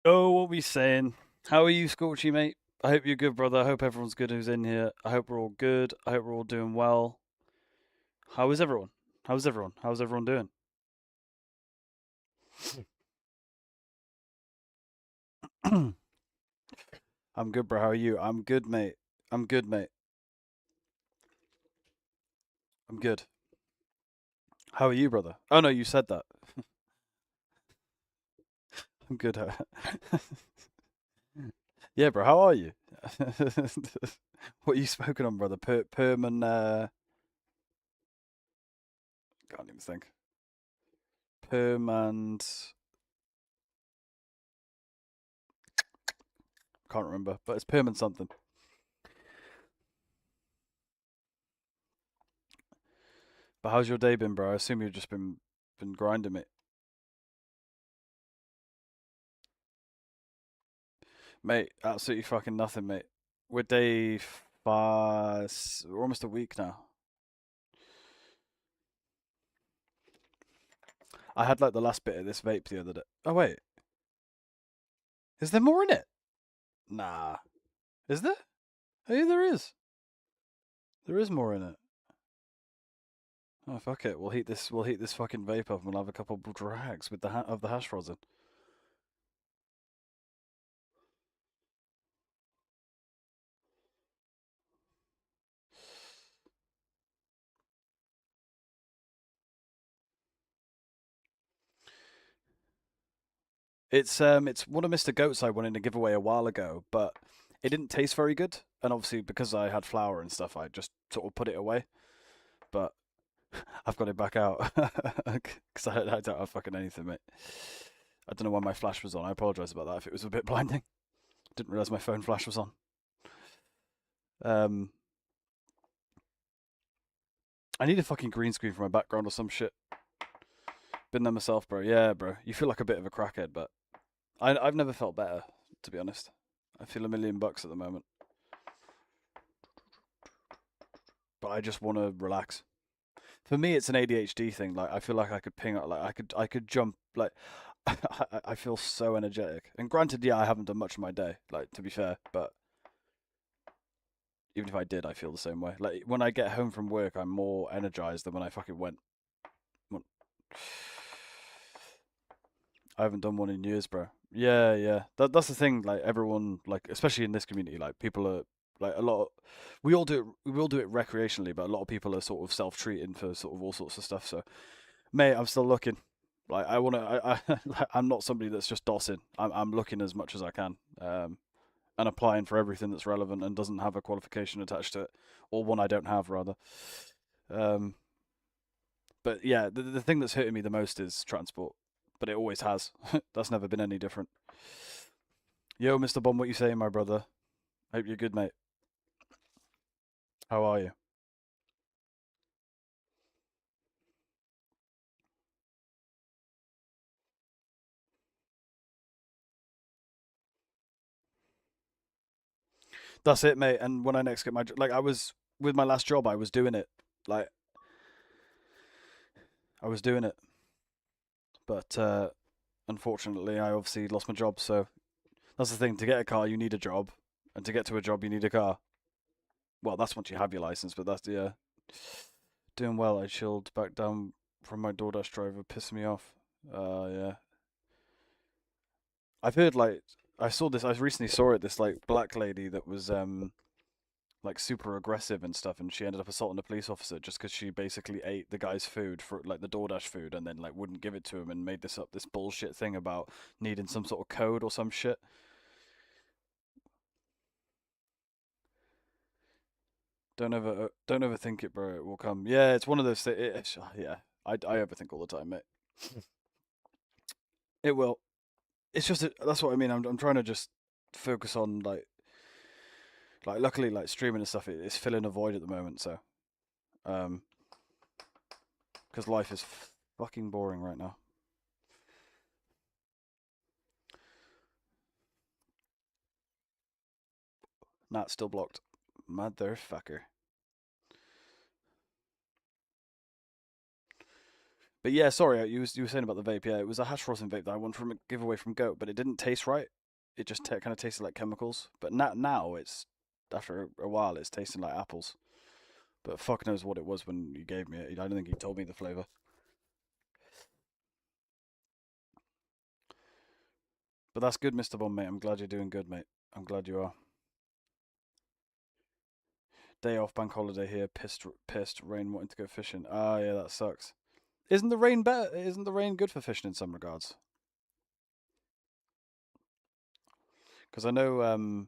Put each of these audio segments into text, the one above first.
Oh, what we saying? How are you, Scorchy, mate? I hope you're good, brother. I hope everyone's good who's in here. I hope we're all good. I hope we're all doing well. How is everyone? How's everyone? How's everyone doing? I'm good, bro. How are you? I'm good, mate. I'm good, mate. I'm good. How are you, brother? Oh no, you said that. I'm good. Yeah, bro. How are you? What are you smoking on, brother? Perm and can't even think. Perm and can't remember, but it's perm and something. But how's your day been, bro? I assume you've just been grinding it. Mate, absolutely fucking nothing, mate. We're day five, we're almost a week now. I had like the last bit of this vape the other day. Oh wait, is there more in it? Nah, is there? Hey, there is. There is more in it. Oh fuck it, we'll heat this. We'll heat this fucking vape up, and we'll have a couple of drags with the hash rosin. It's one of Mr. Goat's I won in a giveaway a while ago, but it didn't taste very good. And obviously because I had flour and stuff, I just sort of put it away. But I've got it back out because I don't have fucking anything, mate. I don't know why my flash was on. I apologise about that if it was a bit blinding. Didn't realise my phone flash was on. Um, I need a fucking green screen for my background or some shit. Been there myself, bro. Yeah, bro. You feel like a bit of a crackhead, but I've never felt better, to be honest. I feel $1 million at the moment, but I just want to relax. For me, it's an ADHD thing. Like I feel like I could ping out, like I could jump. Like I feel so energetic. And granted, yeah, I haven't done much of my day. Like to be fair, but even if I did, I feel the same way. Like when I get home from work, I'm more energized than when I fucking went. I haven't done one in years, bro. Yeah, yeah. That's the thing. Like everyone, like especially in this community, like people are like a lot. We all do it. We all do it recreationally, but a lot of people are sort of self-treating for sort of all sorts of stuff. So, mate, I'm still looking. Like I want to. Like, I'm not somebody that's just dossing. I'm looking as much as I can. And applying for everything that's relevant and doesn't have a qualification attached to it, or one I don't have rather. Um, but yeah, the thing that's hurting me the most is transport, but it always has. That's never been any different. Yo, Mr. Bomb, what you saying, my brother? Hope you're good, mate. How are you? That's it, mate. And when I next get my like, I was with my last job, I was doing it. Like, I was doing it, but unfortunately, I obviously lost my job. So that's the thing. To get a car, you need a job, and to get to a job, you need a car. Well, that's once you have your license, but that's yeah. Doing well. I chilled back down from my DoorDash driver, pissing me off. Yeah. I've heard like I saw this. I recently saw it. This like black lady that was like super aggressive and stuff, and she ended up assaulting a police officer just because she basically ate the guy's food for like the DoorDash food, and then like wouldn't give it to him and made this bullshit thing about needing some sort of code or some shit. Don't overthink it, bro. It will come. Yeah, it's one of those. Yeah, I overthink all the time, mate. It will. It's just that's what I mean. I'm trying to just focus on like luckily like streaming and stuff. It's filling a void at the moment, so um, because life is fucking boring right now. Not still blocked, motherfucker. But yeah, sorry, you were saying about the vape. Yeah, it was a hash rosin vape that I won from a giveaway from Goat, but it didn't taste right. It just kind of tasted like chemicals. But now it's after a while it's tasting like apples. But fuck knows what it was when you gave me it. I don't think he told me the flavor. But that's good, Mr. Bond, mate. I'm glad you're doing good, mate. I'm glad you are. Day off, bank holiday here. Pissed. Rain wanting to go fishing. Ah, yeah, that sucks. Isn't the rain better? Isn't the rain good for fishing in some regards? Because I know.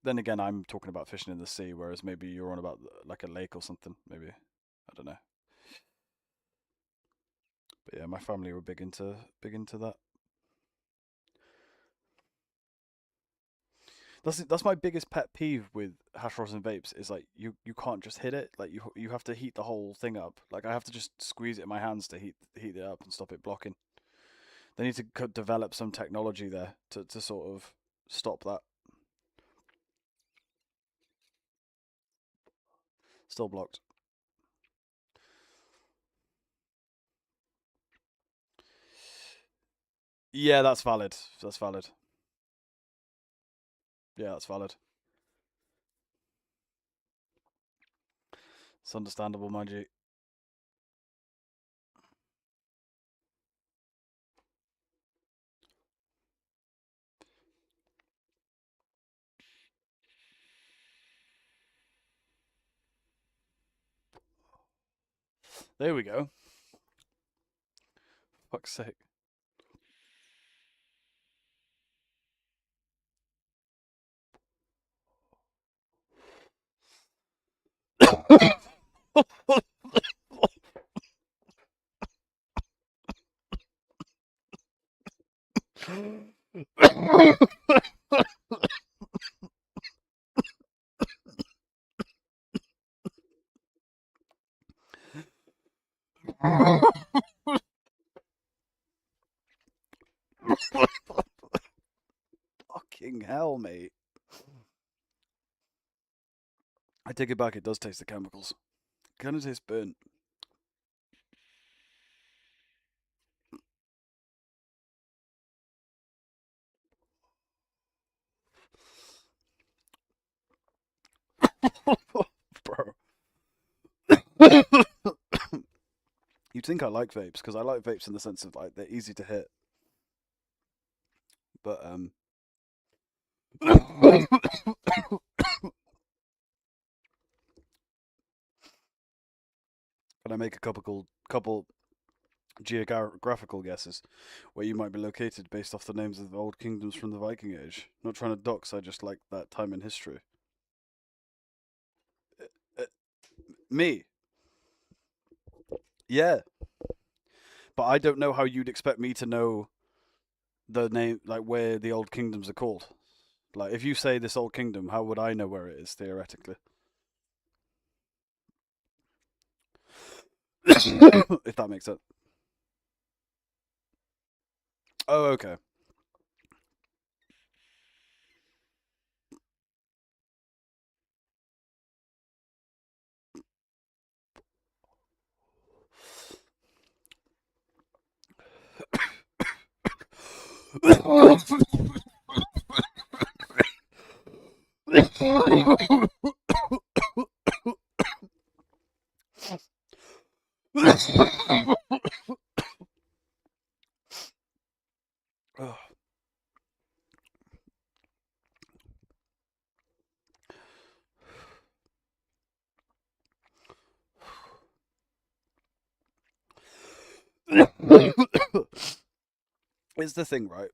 Then again, I'm talking about fishing in the sea, whereas maybe you're on about like a lake or something. Maybe I don't know. But yeah, my family were big into that. That's my biggest pet peeve with hash rosin vapes is like you can't just hit it. Like you have to heat the whole thing up. Like I have to just squeeze it in my hands to heat it up and stop it blocking. They need to develop some technology there to sort of stop that. Still blocked. Yeah, that's valid. That's valid. Yeah, that's valid. It's understandable, mind you. There we go. Fuck's sake. Fucking hell, mate. I take it back. It does taste the chemicals. Kind of tastes burnt. Bro. You'd think I like vapes because I like vapes in the sense of like they're easy to hit, but can I make a couple geographical guesses where you might be located based off the names of the old kingdoms from the Viking Age? Not trying to dox, I just like that time in history. Uh, Me, yeah, but I don't know how you'd expect me to know the name, like where the old kingdoms are called. Like, if you say this old kingdom, how would I know where it is theoretically? If that makes sense. Oh, okay. It's the thing, right?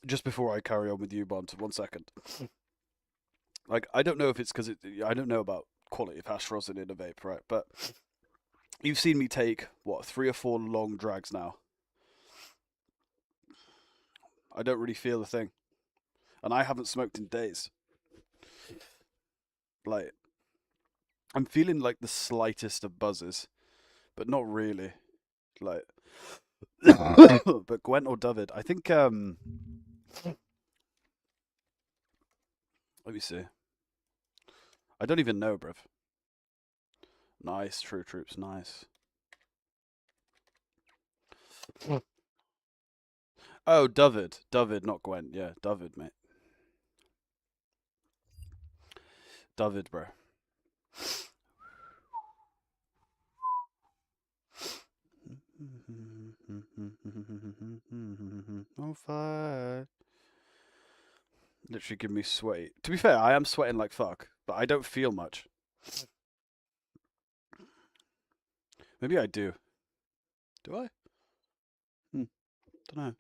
Just before I carry on with you, Bond, 1 second. Like, I don't know if it's because I don't know about quality of hash rosin in a vape, right? But you've seen me take what 3 or 4 long drags now. I don't really feel a thing, and I haven't smoked in days. Like, I'm feeling like the slightest of buzzes, but not really. Like, but Gwent or David, I think. Let me see. I don't even know, bruv. Nice, True Troops, nice. Oh, David. David, not Gwen. Yeah, David, mate. David, bro. On fire. Literally give me sweaty. To be fair, I am sweating like fuck, but I don't feel much. Maybe I do. Do I? Don't know.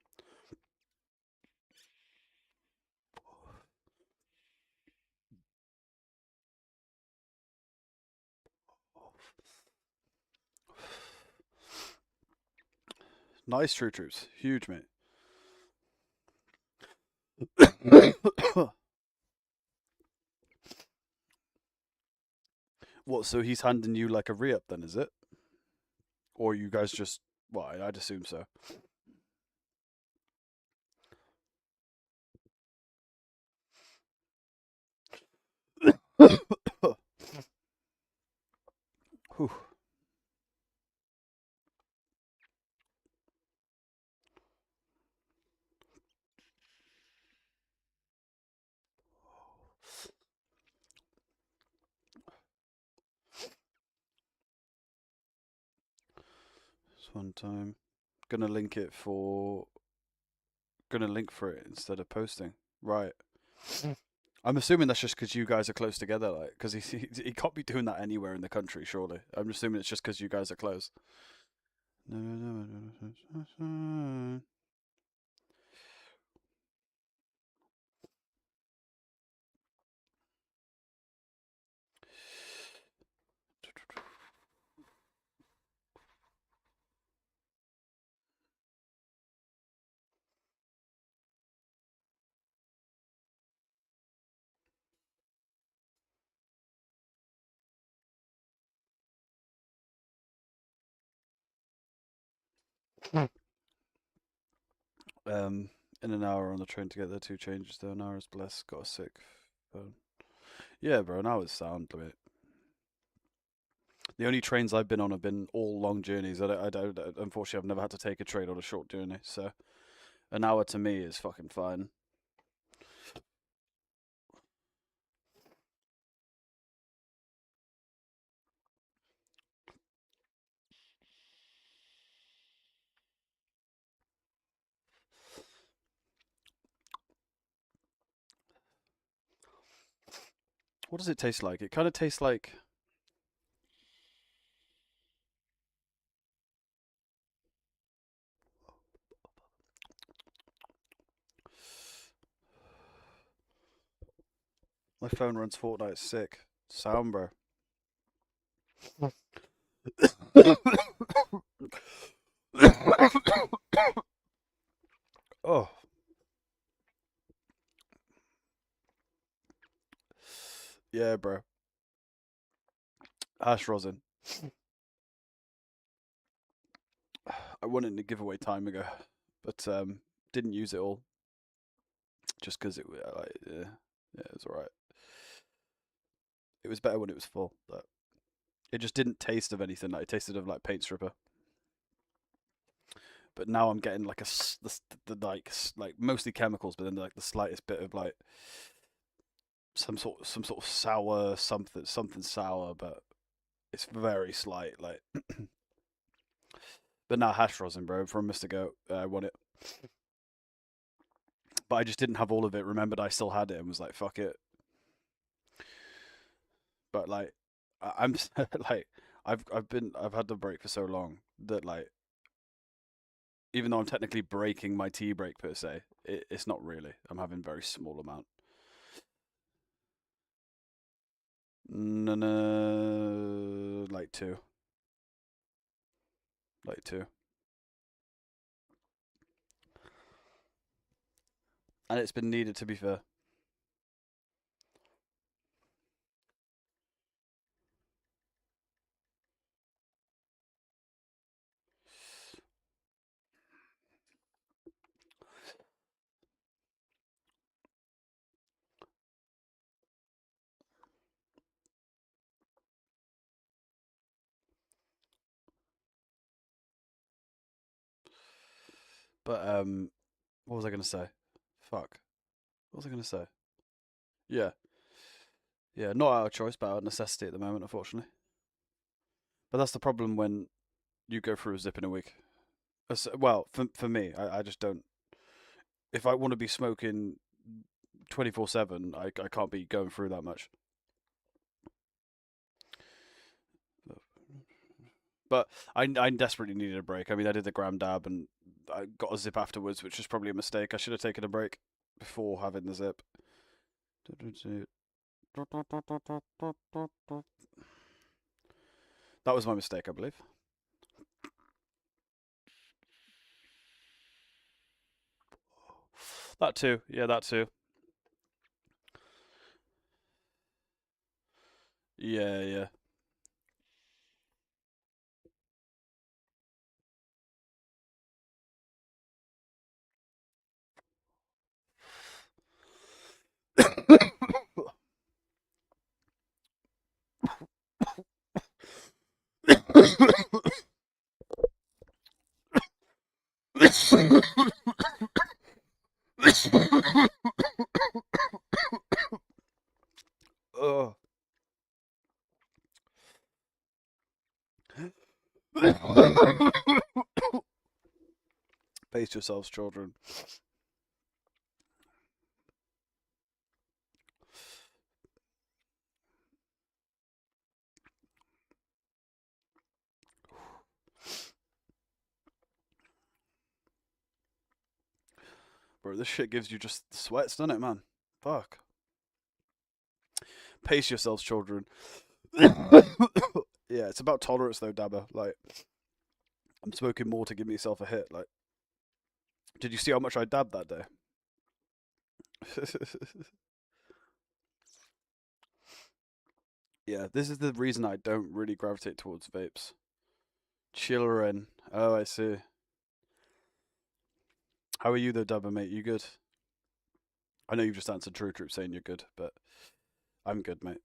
Nice true troops. Huge, mate. What, so he's handing you like a re-up then, is it? Or you guys just... Well, I'd assume so. Whew. This one time. Gonna link it for... Gonna link for it instead of posting. Right. I'm assuming that's just because you guys are close together, like, because he can't be doing that anywhere in the country, surely. I'm assuming it's just because you guys are close. In an hour on the train to get there, two changes though. An hour is blessed. Got a sick phone. Yeah, bro. Now it's sound, mate. The only trains I've been on have been all long journeys. Unfortunately, I've never had to take a train on a short journey. So an hour to me is fucking fine. What does it taste like? It kind of tastes like... My phone runs Fortnite. Sick. Sound, bro. Oh, yeah, bro. Hash rosin. I wanted to give away time ago, but didn't use it all just because it like yeah, it was alright. It was better when it was full, but it just didn't taste of anything. Like it tasted of like paint stripper. But now I'm getting like like mostly chemicals, but then like the slightest bit of like some sort of sour something sour, but it's very slight. Like, but now hash rosin, bro, from Mr. Goat. I want it, but I just didn't have all of it. Remembered I still had it and was like, fuck it. But like, I'm like, I've had the break for so long that like, even though I'm technically breaking my tea break per se, it's not really. I'm having very small amount. No, no, like two, and it's been needed to be fair. But what was I gonna say? Fuck. What was I gonna say? Yeah, yeah. Not out of choice, but out of necessity at the moment, unfortunately. But that's the problem when you go through a zip in a week. Well, for me, I just don't. If I want to be smoking 24/7, I can't be going through that much. But I desperately needed a break. I mean, I did the gram dab and I got a zip afterwards, which was probably a mistake. I should have taken a break before having the zip. That was my mistake, I believe. That too. Yeah, that too. Yeah, yeah. Ugh. Pace yourselves, children. Bro, this shit gives you just the sweats, doesn't it, man? Fuck. Pace yourselves, children. Yeah, it's about tolerance though, Dabber. Like, I'm smoking more to give myself a hit. Like, did you see how much I dabbed that day? Yeah, this is the reason I don't really gravitate towards vapes. Children. Oh, I see. How are you though, Dabber, mate? You good? I know you've just answered True Troop saying you're good, but I'm good, mate.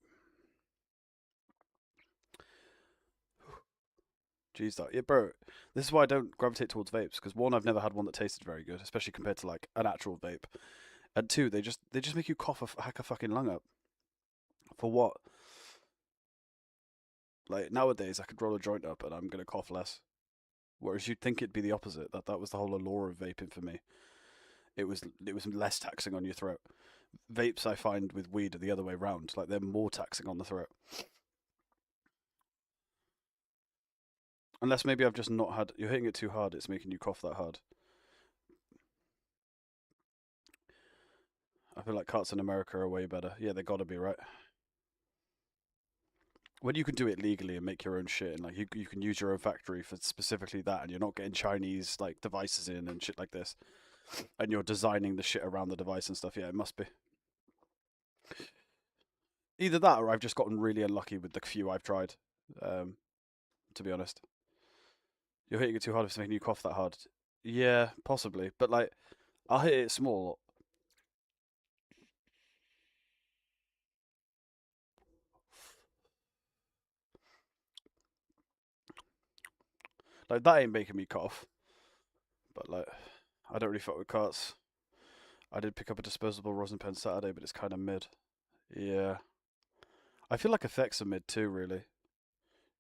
Jeez, that yeah, bro. This is why I don't gravitate towards vapes because one, I've never had one that tasted very good, especially compared to like an actual vape, and two, they just make you cough hack a fucking lung up. For what? Like nowadays, I could roll a joint up and I'm gonna cough less. Whereas you'd think it'd be the opposite. That was the whole allure of vaping for me. It was less taxing on your throat. Vapes I find with weed are the other way round. Like they're more taxing on the throat. Unless maybe I've just not had. You're hitting it too hard. It's making you cough that hard. I feel like carts in America are way better. Yeah, they gotta be right. When you can do it legally and make your own shit, and like you can use your own factory for specifically that, and you're not getting Chinese like devices in and shit like this, and you're designing the shit around the device and stuff. Yeah, it must be either that or I've just gotten really unlucky with the few I've tried. Um, to be honest, you're hitting it too hard if it's making you cough that hard. Yeah, possibly, but like I'll hit it small. Like that ain't making me cough, but like I don't really fuck with carts. I did pick up a disposable rosin pen Saturday, but it's kind of mid. Yeah, I feel like effects are mid too. Really,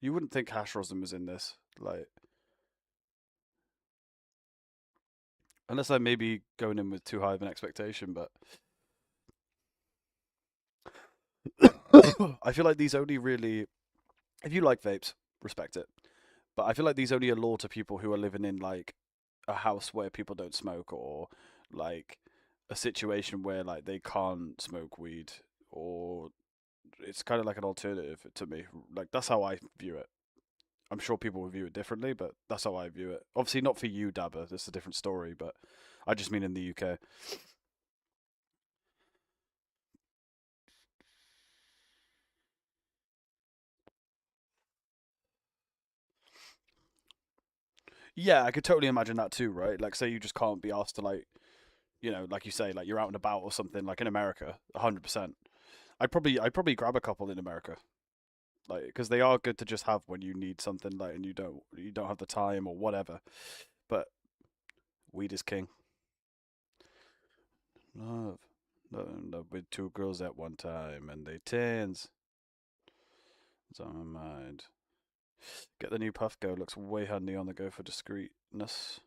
you wouldn't think hash rosin was in this, like unless I may be going in with too high of an expectation. But I feel like these only really, if you like vapes, respect it. But I feel like these only allure to people who are living in like a house where people don't smoke or like a situation where like they can't smoke weed or it's kind of like an alternative to me. Like that's how I view it. I'm sure people will view it differently, but that's how I view it. Obviously not for you, Dabber. That's a different story, but I just mean in the UK. Yeah, I could totally imagine that too, right? Like say you just can't be asked to like, like you say, like you're out and about or something like in America, 100%. I'd probably grab a couple in America. Like because they are good to just have when you need something like and you don't have the time or whatever. But Weed is king. Love. Love with two girls at one time and they tens. It's on my mind. Get the new puff go. Looks way handy on the go for discreetness.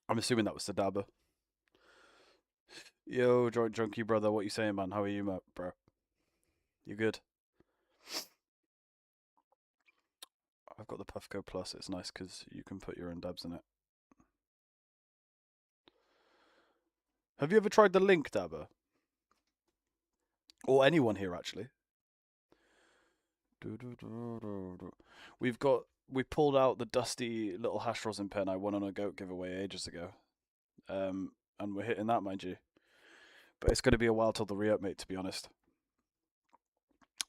I'm assuming that was the dabber. Yo, joint junkie brother, what you saying, man? How are you, bro? You good? I've got the Puffco Plus. It's nice because you can put your own dabs in it. Have you ever tried the Link dabber? Or anyone here, actually? We pulled out the dusty little hash rosin pen I won on a goat giveaway ages ago. And we're hitting that, mind you. But it's going to be a while till the re-up, mate, to be honest.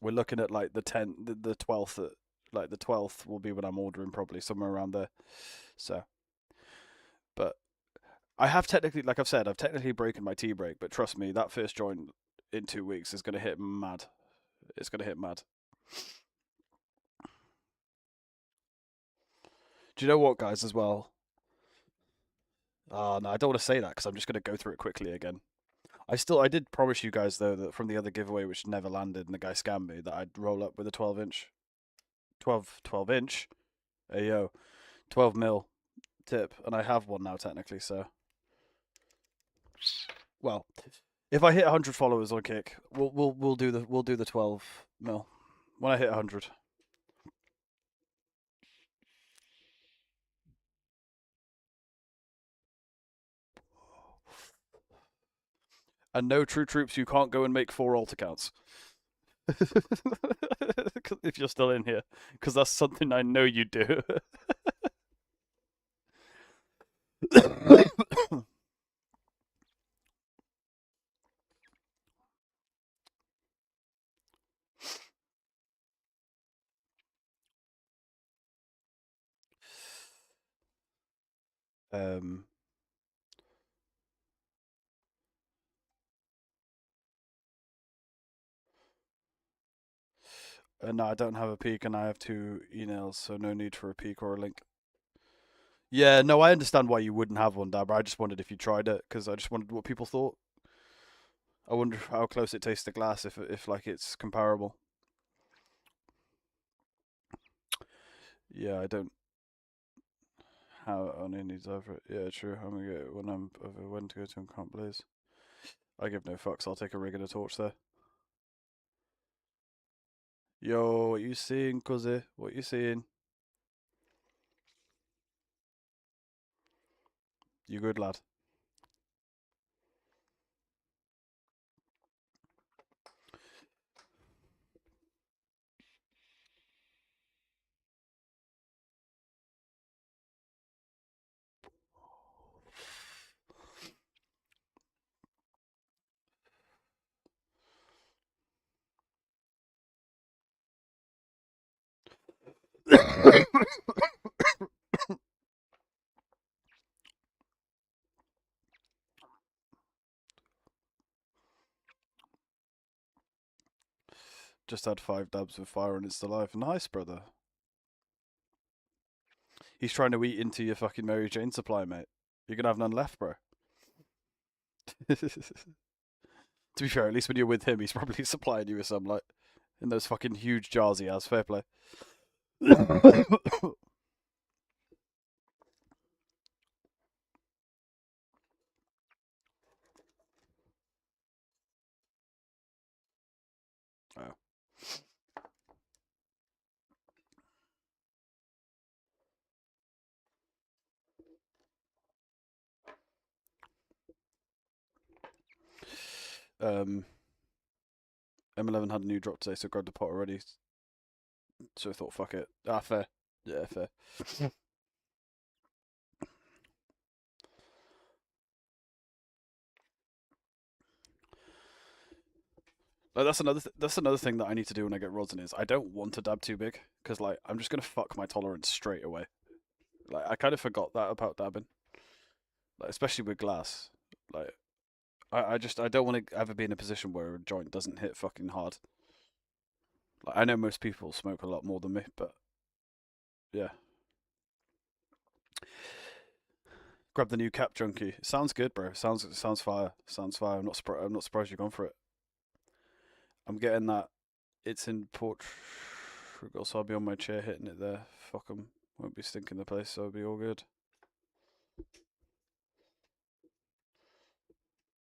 We're looking at like the 12th, like the 12th will be when I'm ordering, probably somewhere around there. So, but I have technically, like I've said, I've technically broken my tea break, but trust me, that first joint in 2 weeks is going to hit mad. It's going to hit mad. Do you know what, guys, as well? Oh, no, I don't want to say that because I'm just going to go through it quickly again. I did promise you guys, though, that from the other giveaway, which never landed and the guy scammed me, that I'd roll up with a 12-inch. 12 inch? Hey, yo. 12 mil tip. And I have one now, technically, so. Well, if I hit 100 followers on Kick, we'll do the 12 mil when I hit 100. And no, true troops, you can't go and make 4 alt accounts. If you're still in here, because that's something I know you do. um, no, I don't have a peak, and I have 2 emails, so no need for a peak or a link. Yeah, no, I understand why you wouldn't have one, Dabber. I just wondered if you tried it, because I just wondered what people thought. I wonder how close it tastes to glass, if like it's comparable. Yeah, I don't. How only needs over it. Yeah, true. I'm gonna get when I'm over when to go to and can't blaze. I give no fucks. I'll take a rig and a torch there. Yo, what you seeing, cuzzy? What you seeing? You good, lad? Just had 5 dabs with fire and it's still alive. Nice, brother. He's trying to eat into your fucking Mary Jane supply, mate. You're gonna have none left, bro. To be fair, at least when you're with him, he's probably supplying you with some, like, in those fucking huge jars he has. Fair play. Oh. M11 had a new drop today, so grabbed the pot already. So I thought, fuck it. Ah, fair. Yeah, fair. Like, that's another thing that I need to do when I get rosin is I don't want to dab too big because like I'm just gonna fuck my tolerance straight away. Like I kind of forgot that about dabbing, like especially with glass. Like I don't want to ever be in a position where a joint doesn't hit fucking hard. Like I know most people smoke a lot more than me, but yeah. Grab the new cap junkie. Sounds good, bro. Sounds fire. Sounds fire. I'm not surprised you've gone for it. I'm getting that. It's in Portugal, so I'll be on my chair hitting it there. Fuck 'em. Won't be stinking the place, so it'll be all good.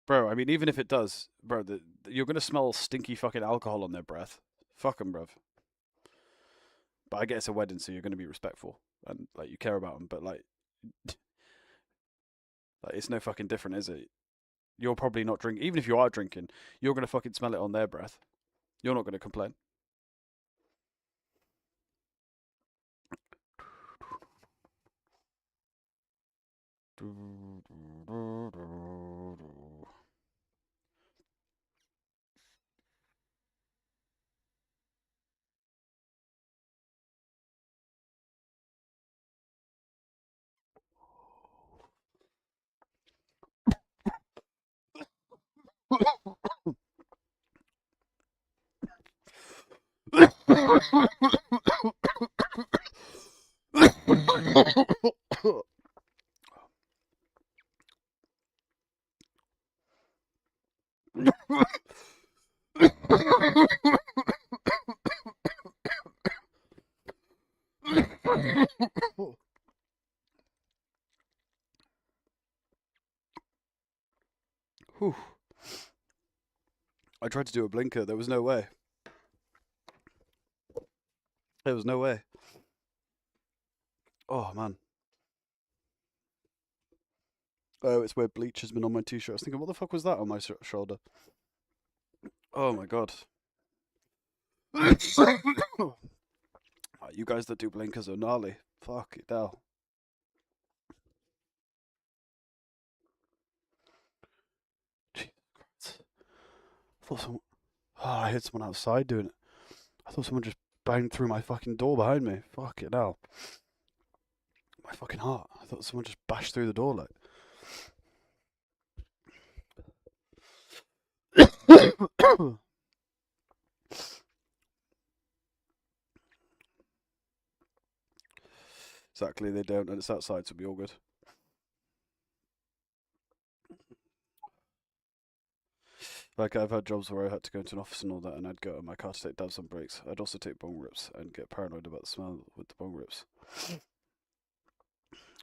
Bro, I mean, even if it does, bro, you're gonna smell stinky fucking alcohol on their breath. Fuck 'em, bruv. But I get it's a wedding, so you're gonna be respectful and like you care about them. But like it's no fucking different, is it? You're probably not drinking. Even if you are drinking, you're gonna fucking smell it on their breath. You're not gonna complain. Whew. I tried to do a blinker. There was no way. There was no way. Oh man. Oh, it's where bleach has been on my t-shirt. I was thinking, what the fuck was that on my shoulder? Oh my god. You guys that do blinkers are gnarly. Fuck it down. Jesus Christ. I thought someone. Oh, I heard someone outside doing it. I thought someone just banged through my fucking door behind me. Fuck it now. My fucking heart. I thought someone just bashed through the door like. Exactly, they don't, and it's outside, so it'll be all good. Like, I've had jobs where I had to go into an office and all that, and I'd go in my car to take dabs on breaks. I'd also take bong rips and get paranoid about the smell with the bong rips.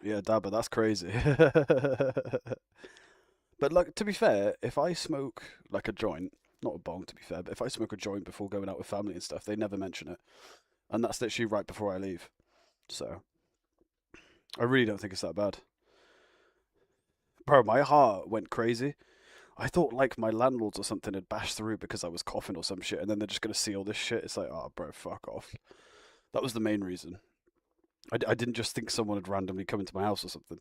Yeah, dabber, that's crazy. But, like, to be fair, if I smoke, like, a joint, not a bong to be fair, but if I smoke a joint before going out with family and stuff, they never mention it. And that's literally right before I leave. So, I really don't think it's that bad. Bro, my heart went crazy. I thought like my landlords or something had bashed through because I was coughing or some shit, and then they're just gonna see all this shit. It's like, oh, bro, fuck off. That was the main reason. I didn't just think someone had randomly come into my house or something.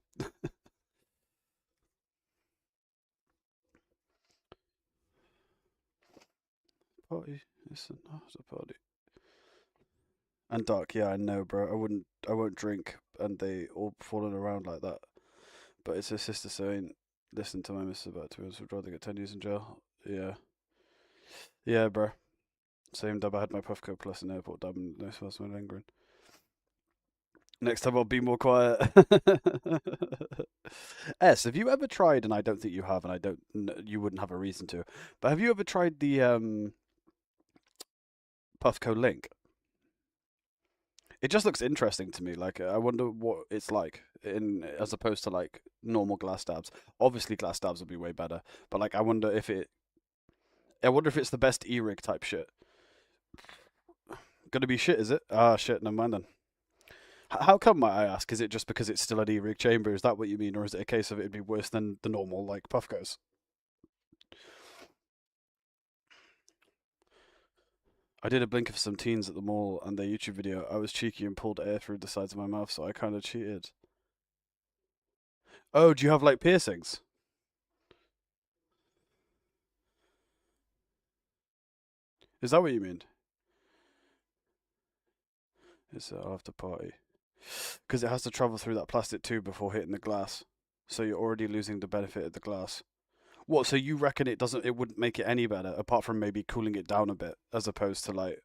Party, listen, oh, it's a party. And dark, yeah, I know, bro. I won't drink, and they all falling around like that. But it's her sister, so I ain't listen to my missus about 2 years. Would rather get 10 years in jail. Yeah, yeah, bro. Same dub. I had my Puffco Plus in airport dub, and no smells my lingering. Next time I'll be more quiet. S, have you ever tried? And I don't think you have, and I don't. You wouldn't have a reason to. But have you ever tried the Puffco Link? It just looks interesting to me. Like I wonder what it's like in as opposed to like normal glass dabs. Obviously, glass dabs would be way better. But like, I wonder if it. I wonder if it's the best e-rig type shit. Gonna be shit, is it? Ah, shit. Never mind then. How come, might I ask? Is it just because it's still an e-rig chamber? Is that what you mean, or is it a case of it'd be worse than the normal like Puffcos? I did a blinker for some teens at the mall, and their YouTube video. I was cheeky and pulled air through the sides of my mouth, so I kind of cheated. Oh, do you have like piercings? Is that what you mean? It's an after party because it has to travel through that plastic tube before hitting the glass, so you're already losing the benefit of the glass. What? So you reckon it doesn't? It wouldn't make it any better, apart from maybe cooling it down a bit, as opposed to like.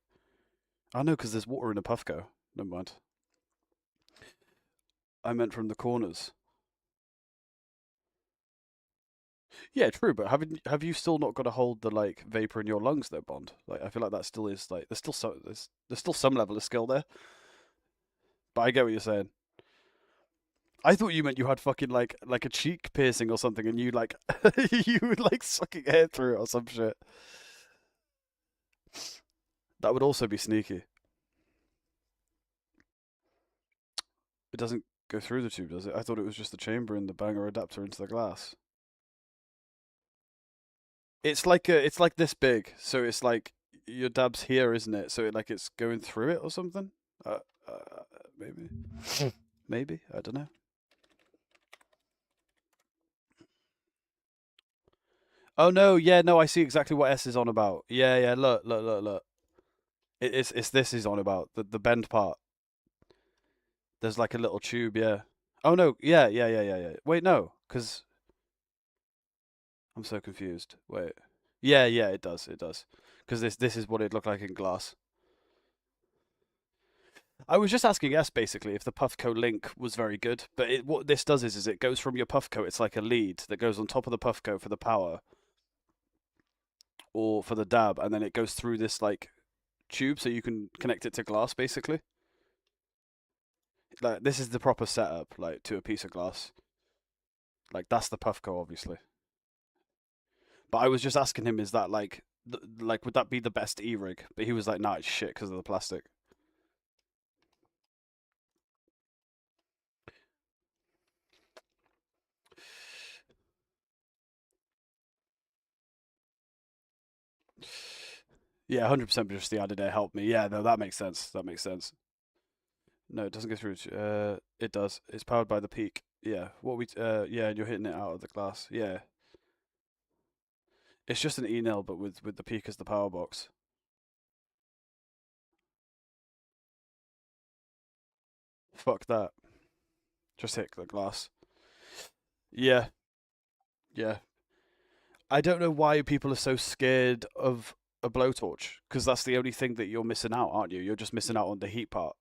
I know, because there's water in a Puffco. Never mind. I meant from the corners. Yeah, true, but have you still not got to hold the like vapor in your lungs though, Bond? Like I feel like that still is like there's still some level of skill there. But I get what you're saying. I thought you meant you had fucking like a cheek piercing or something, and you like you were like sucking air through it or some shit. That would also be sneaky. It doesn't go through the tube, does it? I thought it was just the chamber and the banger adapter into the glass. It's like this big, so it's like your dab's here, isn't it? So it's going through it or something. Uh, maybe, maybe I don't know. Oh no, yeah, no, I see exactly what S is on about. Yeah, yeah, look. It's this is on about the bend part. There's like a little tube, yeah. Oh no, yeah. Wait, no, because I'm so confused. Wait, yeah, it does, because this is what it looked like in glass. I was just asking S basically if the Puffco link was very good, but what this does is it goes from your Puffco. It's like a lead that goes on top of the Puffco for the power or for the dab, and then it goes through this like tube so you can connect it to glass basically. Like this is the proper setup, like to a piece of glass. Like that's the Puffco, obviously. But I was just asking him, is that like would that be the best e-rig? But he was like, nah, it's shit because of the plastic. Yeah, 100% just the added air helped me. Yeah, no, that makes sense. That makes sense. No, it doesn't go through. It does. It's powered by the peak. Yeah. Yeah, and you're hitting it out of the glass. Yeah. It's just an e-nail, but with the peak as the power box. Fuck that. Just hit the glass. Yeah. Yeah. I don't know why people are so scared of a blowtorch, because that's the only thing that you're missing out, aren't you? You're just missing out on the heat part.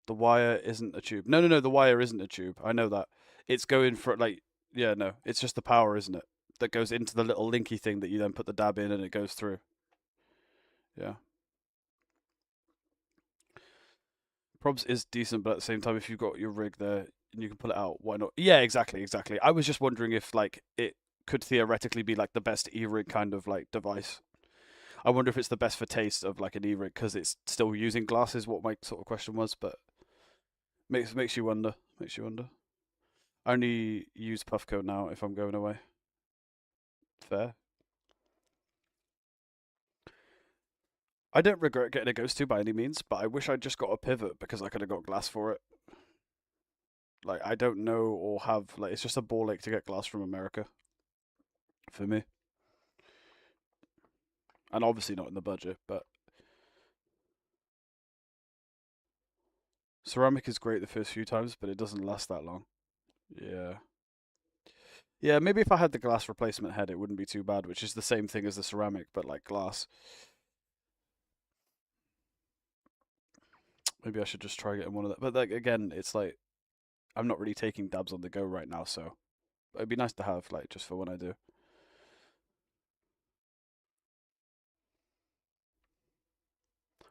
The wire isn't a tube. No. The wire isn't a tube. I know that. It's going for like, yeah, no. It's just the power, isn't it? That goes into the little linky thing that you then put the dab in and it goes through. Yeah. Probs is decent, but at the same time, if you've got your rig there and you can pull it out, why not? Yeah, exactly. I was just wondering if like it could theoretically be like the best e-rig kind of like device. I wonder if it's the best for taste of like an e-rig because it's still using glass is what my sort of question was, but makes you wonder. Makes you wonder. I only use Puffco now if I'm going away. Fair. I don't regret getting a Ghost 2 by any means, but I wish I'd just got a pivot because I could have got glass for it. Like I don't know or have like it's just a ball ache to get glass from America for me, and obviously not in the budget. But ceramic is great the first few times, but it doesn't last that long. Yeah, yeah. Maybe if I had the glass replacement head, it wouldn't be too bad, which is the same thing as the ceramic, but like glass. Maybe I should just try getting one of that. But like again, it's like I'm not really taking dabs on the go right now, so it'd be nice to have like just for when I do.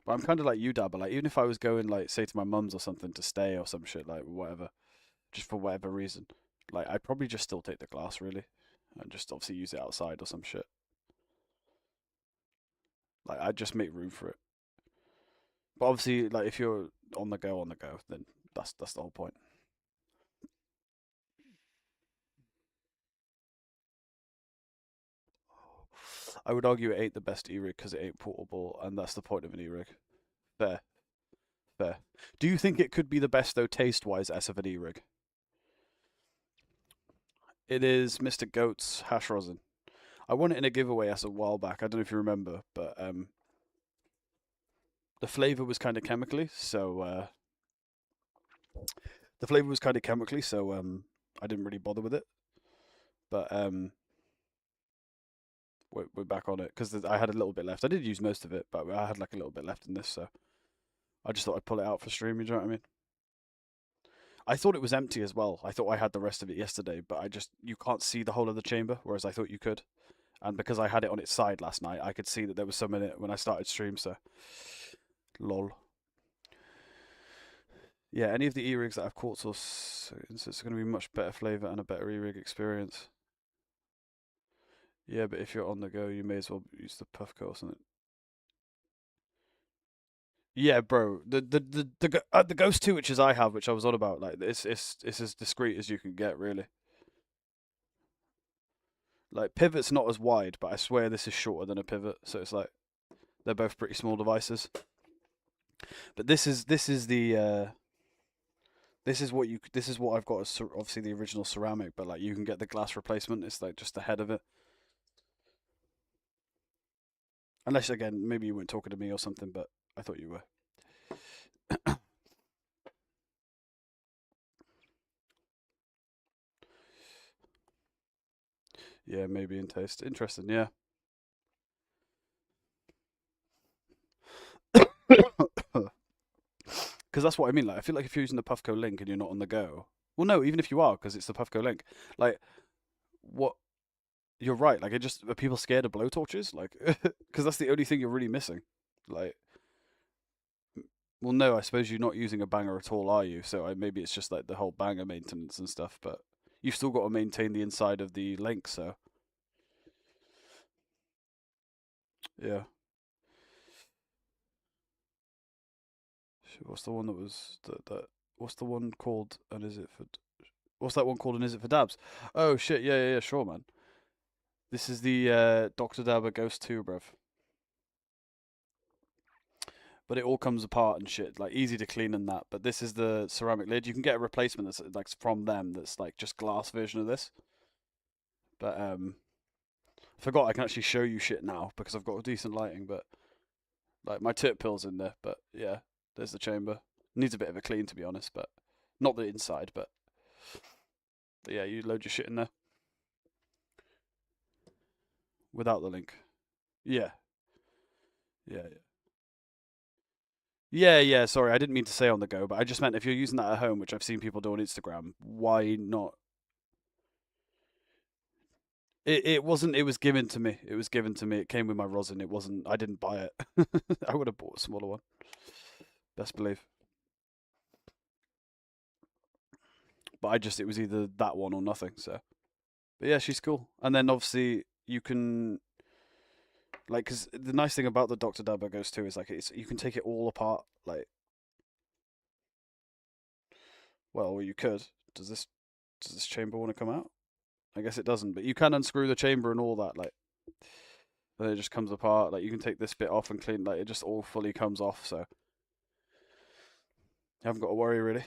But I'm kind of like you, dabber. Like even if I was going like say to my mum's or something to stay or some shit like whatever, just for whatever reason, like I'd probably just still take the glass really, and just obviously use it outside or some shit. Like I'd just make room for it. But obviously, like if you're on the go, then that's the whole point. I would argue it ain't the best e-rig because it ain't portable, and that's the point of an e-rig. Fair, fair. Do you think it could be the best though, taste-wise, S of an e-rig? It is Mr. Goat's hash rosin. I won it in a giveaway as a while back. I don't know if you remember, but the flavor was kind of chemically, so I didn't really bother with it. But we're back on it because I had a little bit left. I did use most of it, but I had like a little bit left in this, so I just thought I'd pull it out for streaming. Do you know what I mean? I thought it was empty as well. I thought I had the rest of it yesterday, but you can't see the whole of the chamber, whereas I thought you could. And because I had it on its side last night, I could see that there was some in it when I started stream. So, lol. Yeah, any of the e-rigs that have quartz or it's going to be much better flavor and a better e-rig experience. Yeah, but if you're on the go, you may as well use the Puffco or something. Yeah, bro. The Ghost 2 which I have, which I was on about, like it's as discreet as you can get, really. Like pivot's not as wide, but I swear this is shorter than a pivot, so it's like they're both pretty small devices. But this is the this is what I've got as obviously the original ceramic, but like you can get the glass replacement. It's like just the head of it. Unless again, maybe you weren't talking to me or something, but I thought you were. Yeah, maybe in taste. Interesting, yeah. Because that's what I mean. Like, I feel like if you're using the Puffco link and you're not on the go, well, no, even if you are, because it's the Puffco link. Like, what? You're right. Like, it just are people scared of blowtorches? Like, because that's the only thing you're really missing. Like, well, no, I suppose you're not using a banger at all, are you? So maybe it's just like the whole banger maintenance and stuff. But you've still got to maintain the inside of the link. So yeah. What's the one that was that? What's the one called? And is it for? What's that one called? And is it for dabs? Oh shit! Yeah, yeah, yeah. Sure, man. This is the Doctor Dabber Ghost 2, bruv. But it all comes apart and shit. Like easy to clean and that. But this is the ceramic lid. You can get a replacement that's like from them. That's like just glass version of this. But I forgot I can actually show you shit now because I've got decent lighting. But like my tip pill's in there. But yeah, there's the chamber. Needs a bit of a clean to be honest, but not the inside. But yeah, you load your shit in there without the link. Yeah, yeah, yeah. Yeah, yeah, sorry, I didn't mean to say on the go, but I just meant if you're using that at home, which I've seen people do on Instagram, why not? It wasn't, it was given to me. It was given to me. It came with my rosin. It wasn't, I didn't buy it. I would have bought a smaller one. Best believe. But it was either that one or nothing, so. But yeah, she's cool. And then obviously you can, like, because the nice thing about the Dr. Dabber Ghost 2 is, like, you can take it all apart. Like, well, you could. Does this, does this chamber want to come out? I guess it doesn't, but you can unscrew the chamber and all that, like, then it just comes apart. Like you can take this bit off and clean, like it just all fully comes off, so you haven't got to worry really.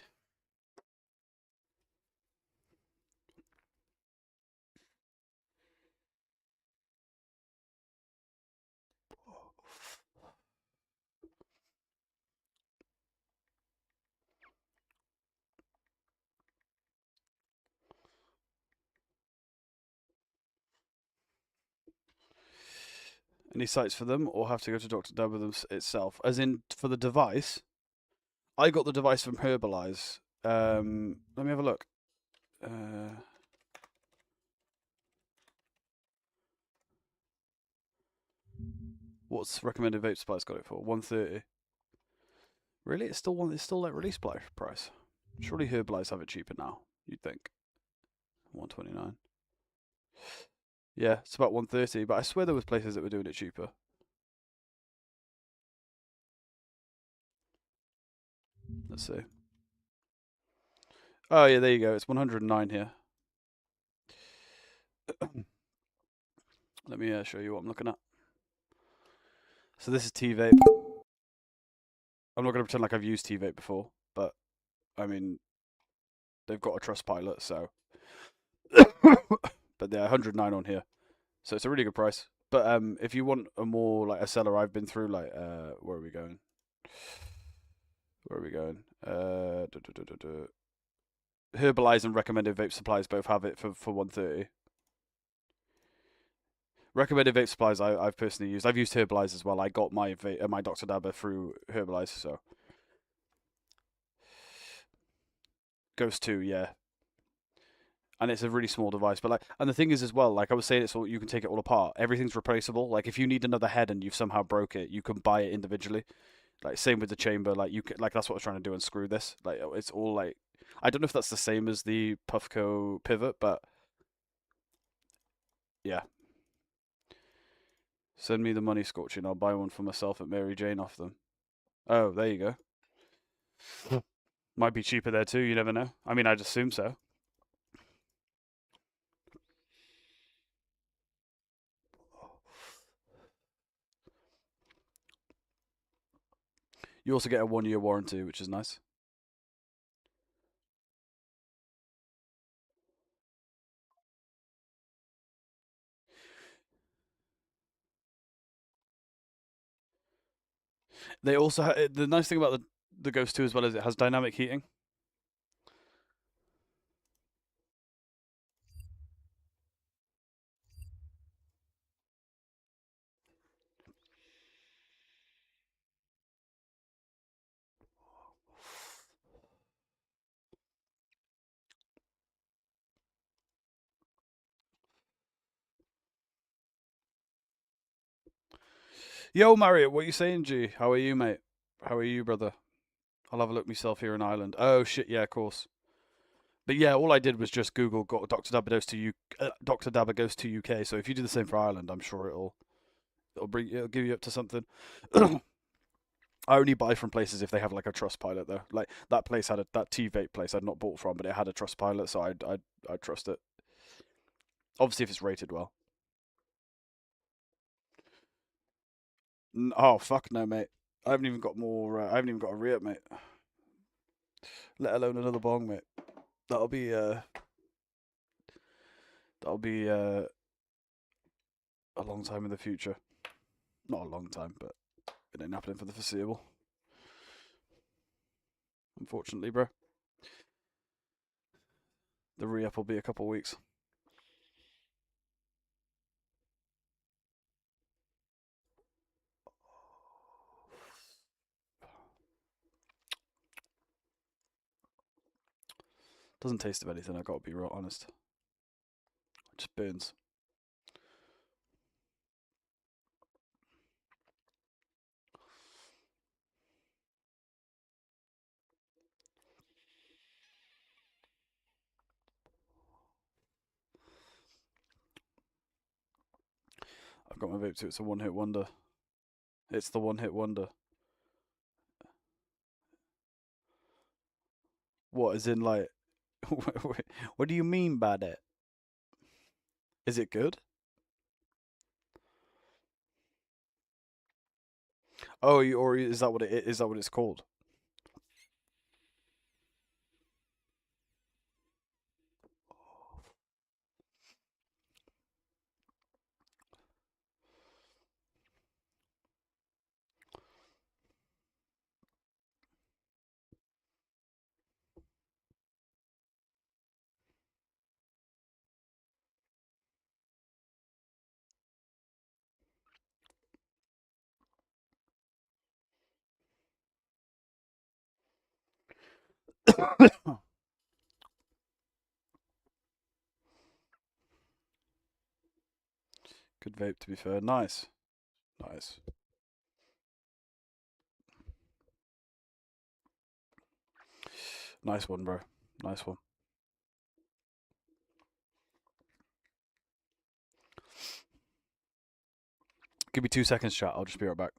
Any sites for them, or have to go to Dr. Dub with them itself? As in for the device, I got the device from Herbalize. Let me have a look. What's recommended vape supplies got it for? 130. Really? It's still one. It's still like release price. Surely Herbalize have it cheaper now. You'd think. 129. Yeah, it's about 130. But I swear there was places that were doing it cheaper. Let's see. Oh yeah, there you go. It's 109 here. Let me show you what I'm looking at. So this is T-Vape. I'm not going to pretend like I've used T-Vape before, but I mean, they've got a trust pilot, so. But they're 109 on here, so it's a really good price. But if you want a more like a seller I've been through, like where are we going? Where are we going? Herbalize and recommended vape supplies both have it for 130. Recommended vape supplies I've personally used. I've used Herbalize as well. I got my my Dr. Dabber through Herbalize, so Ghost 2, yeah. And it's a really small device. But like, and the thing is as well, like I was saying, it's all you can take it all apart. Everything's replaceable. Like if you need another head and you've somehow broke it, you can buy it individually. Like same with the chamber. Like you can, like that's what I was trying to do, unscrew this. Like it's all like, I don't know if that's the same as the Puffco pivot, but yeah. Send me the money, Scorching. I'll buy one for myself at Mary Jane off them. Oh, there you go. Might be cheaper there too. You never know. I mean, I'd assume so. You also get a 1 year warranty, which is nice. They also the nice thing about the Ghost 2 as well is it has dynamic heating. Yo, Marriott, what you saying, G? How are you, mate? How are you, brother? I'll have a look myself here in Ireland. Oh shit, yeah, of course. But yeah, all I did was just Google got Dr. Dabba goes to Dr. Dabba goes to UK. So if you do the same for Ireland, I'm sure it'll give you up to something. I only buy from places if they have like a trust pilot though. Like that place had that T vape place I'd not bought from, but it had a trust pilot, so I'd trust it. Obviously, if it's rated well. Oh fuck no, mate. I haven't even got more. I haven't even got a re-up, mate. Let alone another bong, mate. That'll be uh that'll be a long time in the future. Not a long time, but it ain't happening for the foreseeable. Unfortunately, bro. The re-up will be a couple of weeks. Doesn't taste of anything. I gotta be real honest. It just burns. I've got my vape too. It's a one-hit wonder. It's the one-hit wonder. What is in like? What do you mean by that? Is it good? Oh, or is that what is that what it's called? Good vape, to be fair. Nice, nice, nice one, bro. Nice one. Give me 2 seconds, chat. I'll just be right back.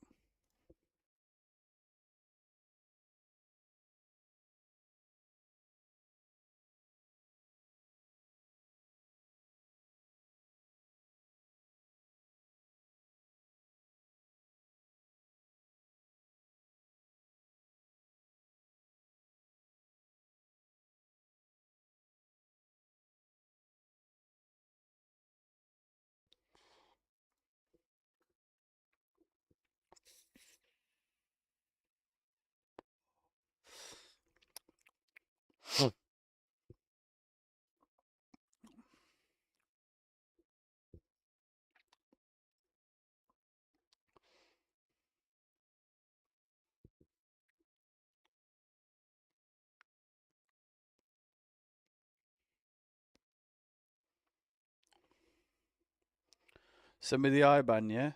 Send me the IBAN, yeah.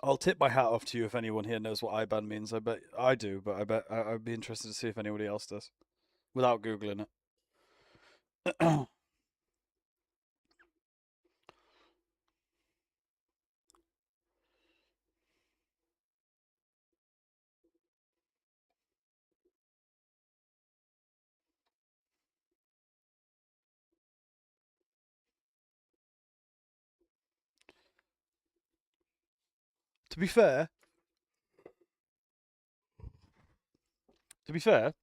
I'll tip my hat off to you if anyone here knows what IBAN means. I bet I do, but I'd be interested to see if anybody else does without googling it. To be fair, to be fair,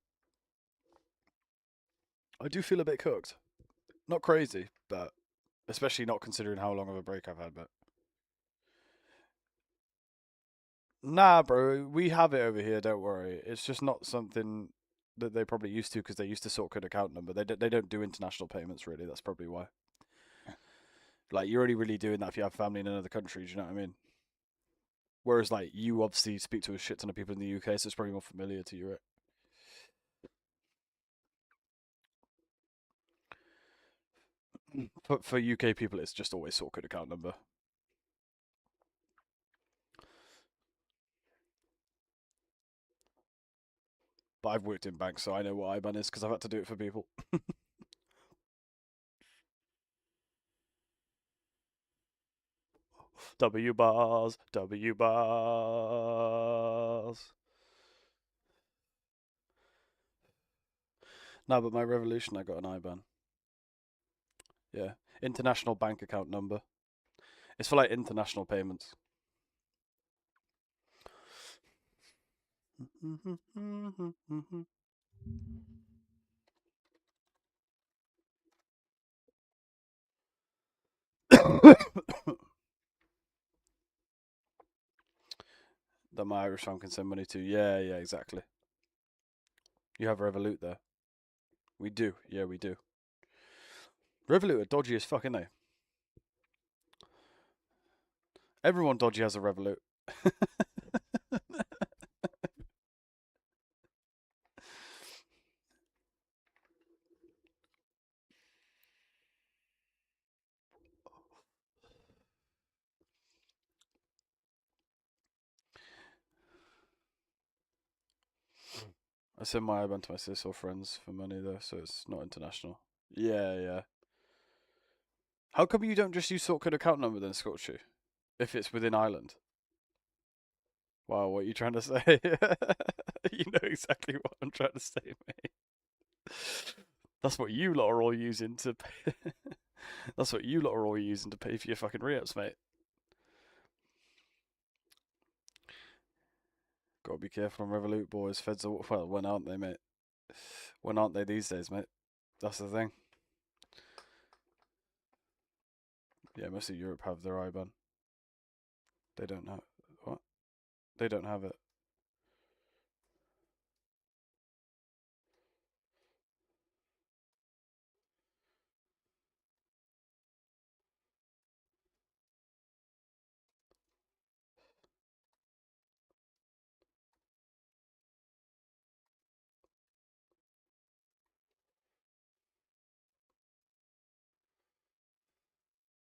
I do feel a bit cooked. Not crazy, but especially not considering how long of a break I've had. But nah, bro, we have it over here. Don't worry. It's just not something that they probably used to because they used to sort code account number. They don't do international payments really. That's probably why. Like you're only really doing that if you have family in another country. Do you know what I mean? Whereas like you obviously speak to a shit ton of people in the UK, so it's probably more familiar to you, right? For UK people, it's just always sort code account number. But I've worked in banks, so I know what IBAN is because I've had to do it for people. W bars, W bars. No, but my Revolution, I got an IBAN. Yeah, international bank account number. It's for like international payments. That my Irish fam can send money to. Yeah, yeah, exactly. You have Revolut there. We do. Yeah, we do. Revolut are dodgy as fuck, aren't they? Everyone dodgy has a Revolut. I send my IBAN to my sis or friends for money though, so it's not international. Yeah, yeah. How come you don't just use sort code account number then, Scotchy? If it's within Ireland? Wow, what are you trying to say? You know exactly what I'm trying to say, mate. That's what you lot are all using to pay. That's what you lot are all using to pay for your fucking re-ups, mate. Gotta be careful on Revolut, boys. Feds are, well, when aren't they, mate? When aren't they these days, mate? That's the thing. Yeah, most of Europe have their IBAN. They don't have what? They don't have it.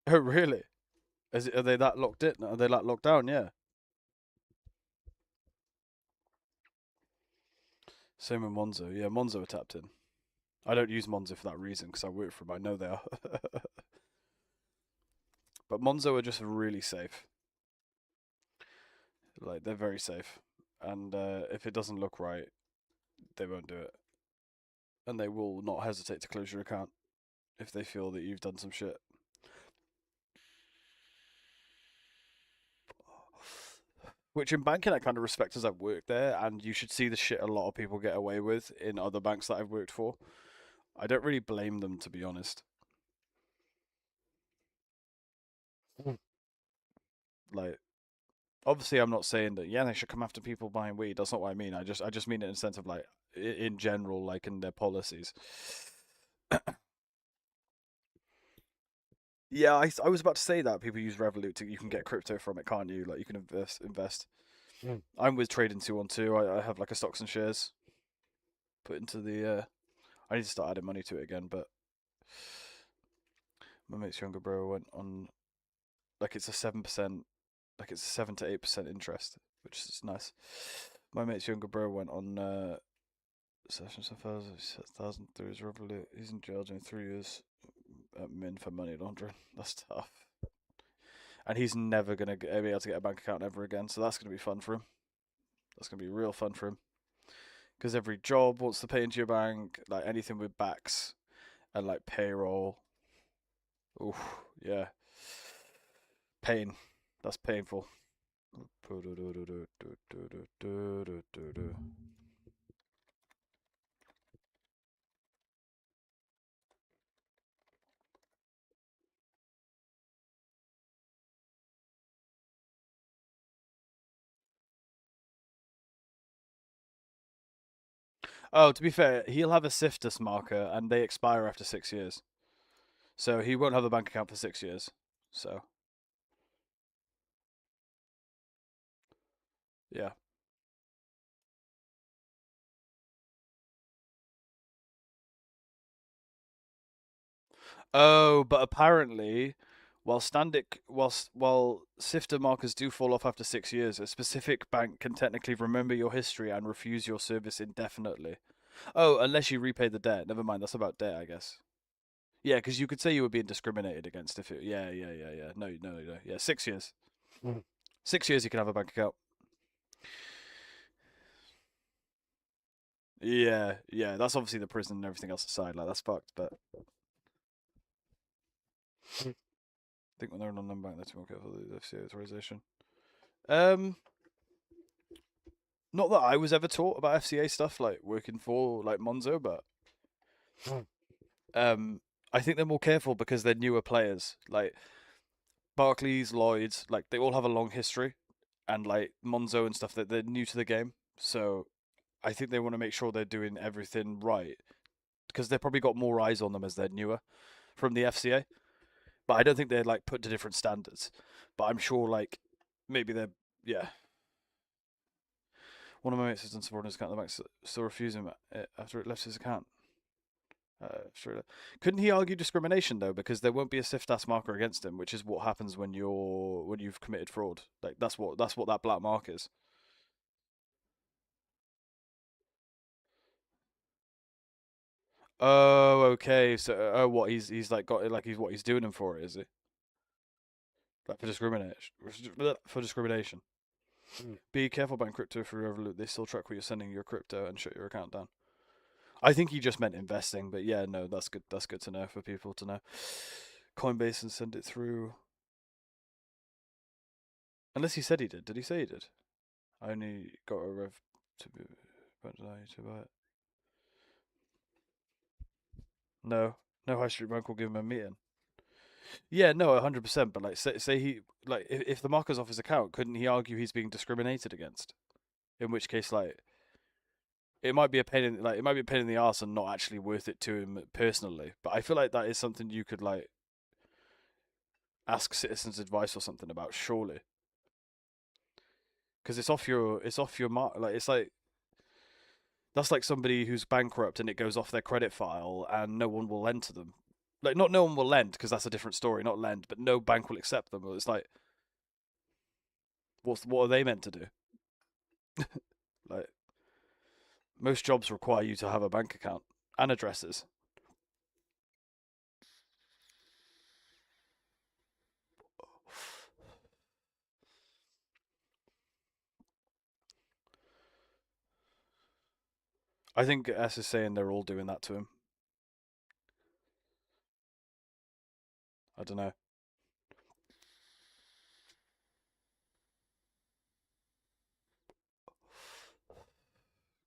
Oh, really? Are they that locked in? Are they that locked down? Yeah. Same with Monzo. Yeah, Monzo are tapped in. I don't use Monzo for that reason because I work for them. I know they are. But Monzo are just really safe. Like they're very safe, and if it doesn't look right, they won't do it, and they will not hesitate to close your account if they feel that you've done some shit. Which in banking I kind of respect as I've worked there, and you should see the shit a lot of people get away with in other banks that I've worked for. I don't really blame them, to be honest. Mm. Like, obviously, I'm not saying that yeah they should come after people buying weed. That's not what I mean. I just mean it in the sense of like in general, like in their policies. Yeah, I was about to say that people use Revolut to you can get crypto from it, can't you? Like you can invest. I'm with Trading 212. I have like a stocks and shares put into the. I need to start adding money to it again, but my mate's younger bro went on like it's a 7%, like it's a 7 to 8% interest, which is nice. My mate's younger bro went on Sessions of thousand through his Revolut. He's in jail doing 3 years at Min for money laundering. That's tough. And he's never gonna be able to get a bank account ever again. So that's gonna be fun for him. That's gonna be real fun for him because every job wants to pay into your bank, like anything with backs and like payroll. Oof, yeah, pain. That's painful. Oh, to be fair, he'll have a Siftus marker and they expire after 6 years. So he won't have a bank account for 6 years. So, yeah. Oh, but apparently, while Sifter markers do fall off after 6 years, a specific bank can technically remember your history and refuse your service indefinitely. Oh, unless you repay the debt. Never mind, that's about debt, I guess. Yeah, because you could say you were being discriminated against if it. Yeah, yeah, yeah, yeah. No, no, no. Yeah, 6 years. 6 years you can have a bank account. Yeah, yeah. That's obviously the prison and everything else aside. Like that's fucked. But I think when they're in non bank, they're more careful with the FCA authorization. Um, Not that I was ever taught about FCA stuff, like working for like Monzo, but um, I think they're more careful because they're newer players. Like Barclays, Lloyd's, like they all have a long history, and like Monzo and stuff that they're new to the game. So I think they want to make sure they're doing everything right because they've probably got more eyes on them as they're newer from the FCA. But I don't think they're like put to different standards. But I'm sure like maybe they're yeah. One of my mates has done support on his account. The bank's still refusing him after it left his account. Sure. Couldn't he argue discrimination though, because there won't be a SIFTAS marker against him, which is what happens when you've committed fraud. Like that's what that black mark is. Oh, okay. So, oh, what he's like got like he's what he's doing him for it, is he? Like for discrimination. For discrimination. Be careful about crypto for Revolut. They still track where you're sending your crypto and shut your account down. I think he just meant investing, but yeah, no, that's good. That's good to know for people to know. Coinbase and send it through. Unless he said he did. Did he say he did? I only got a rev to be, but did I to buy it? No, no high street bank will give him a meeting. Yeah, no, 100%. But like, say he like if the marker's off his account, couldn't he argue he's being discriminated against? In which case, like, it might be a pain in the ass and not actually worth it to him personally. But I feel like that is something you could like ask citizens' advice or something about, surely, because it's off your mark. Like it's like that's like somebody who's bankrupt and it goes off their credit file and no one will lend to them. Like not no one will lend because that's a different story, not lend, but no bank will accept them. It's like what are they meant to do? Like most jobs require you to have a bank account and addresses. I think S is saying they're all doing that to him. I don't know.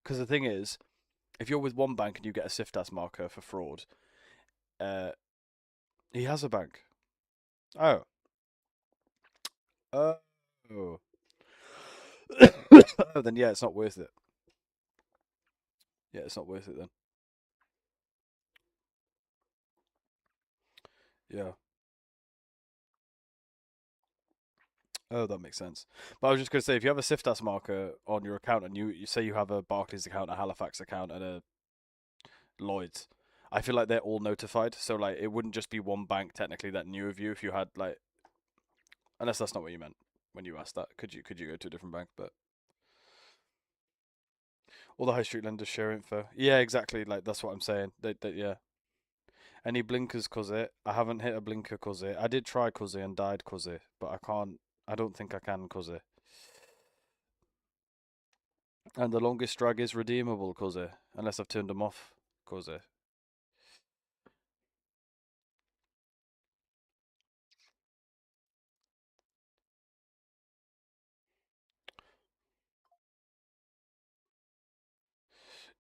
Because the thing is, if you're with one bank and you get a SIFTAS marker for fraud, uh, he has a bank. Oh. Oh. Oh, then yeah, it's not worth it. Yeah, it's not worth it then. Yeah. Oh, that makes sense. But I was just going to say, if you have a CIFTAS marker on your account and you say you have a Barclays account, a Halifax account, and a Lloyd's, I feel like they're all notified. So like, it wouldn't just be one bank technically that knew of you if you had like, unless that's not what you meant when you asked that. Could you go to a different bank? But all the high street lenders share info. Yeah, exactly. Like that's what I'm saying. Yeah. Any blinkers, cuzzy? I haven't hit a blinker, cuzzy. I did try cuzzy and died, cuzzy, but I can't. I don't think I can, cuzzy. And the longest drag is redeemable, cuzzy, unless I've turned them off, cuzzy.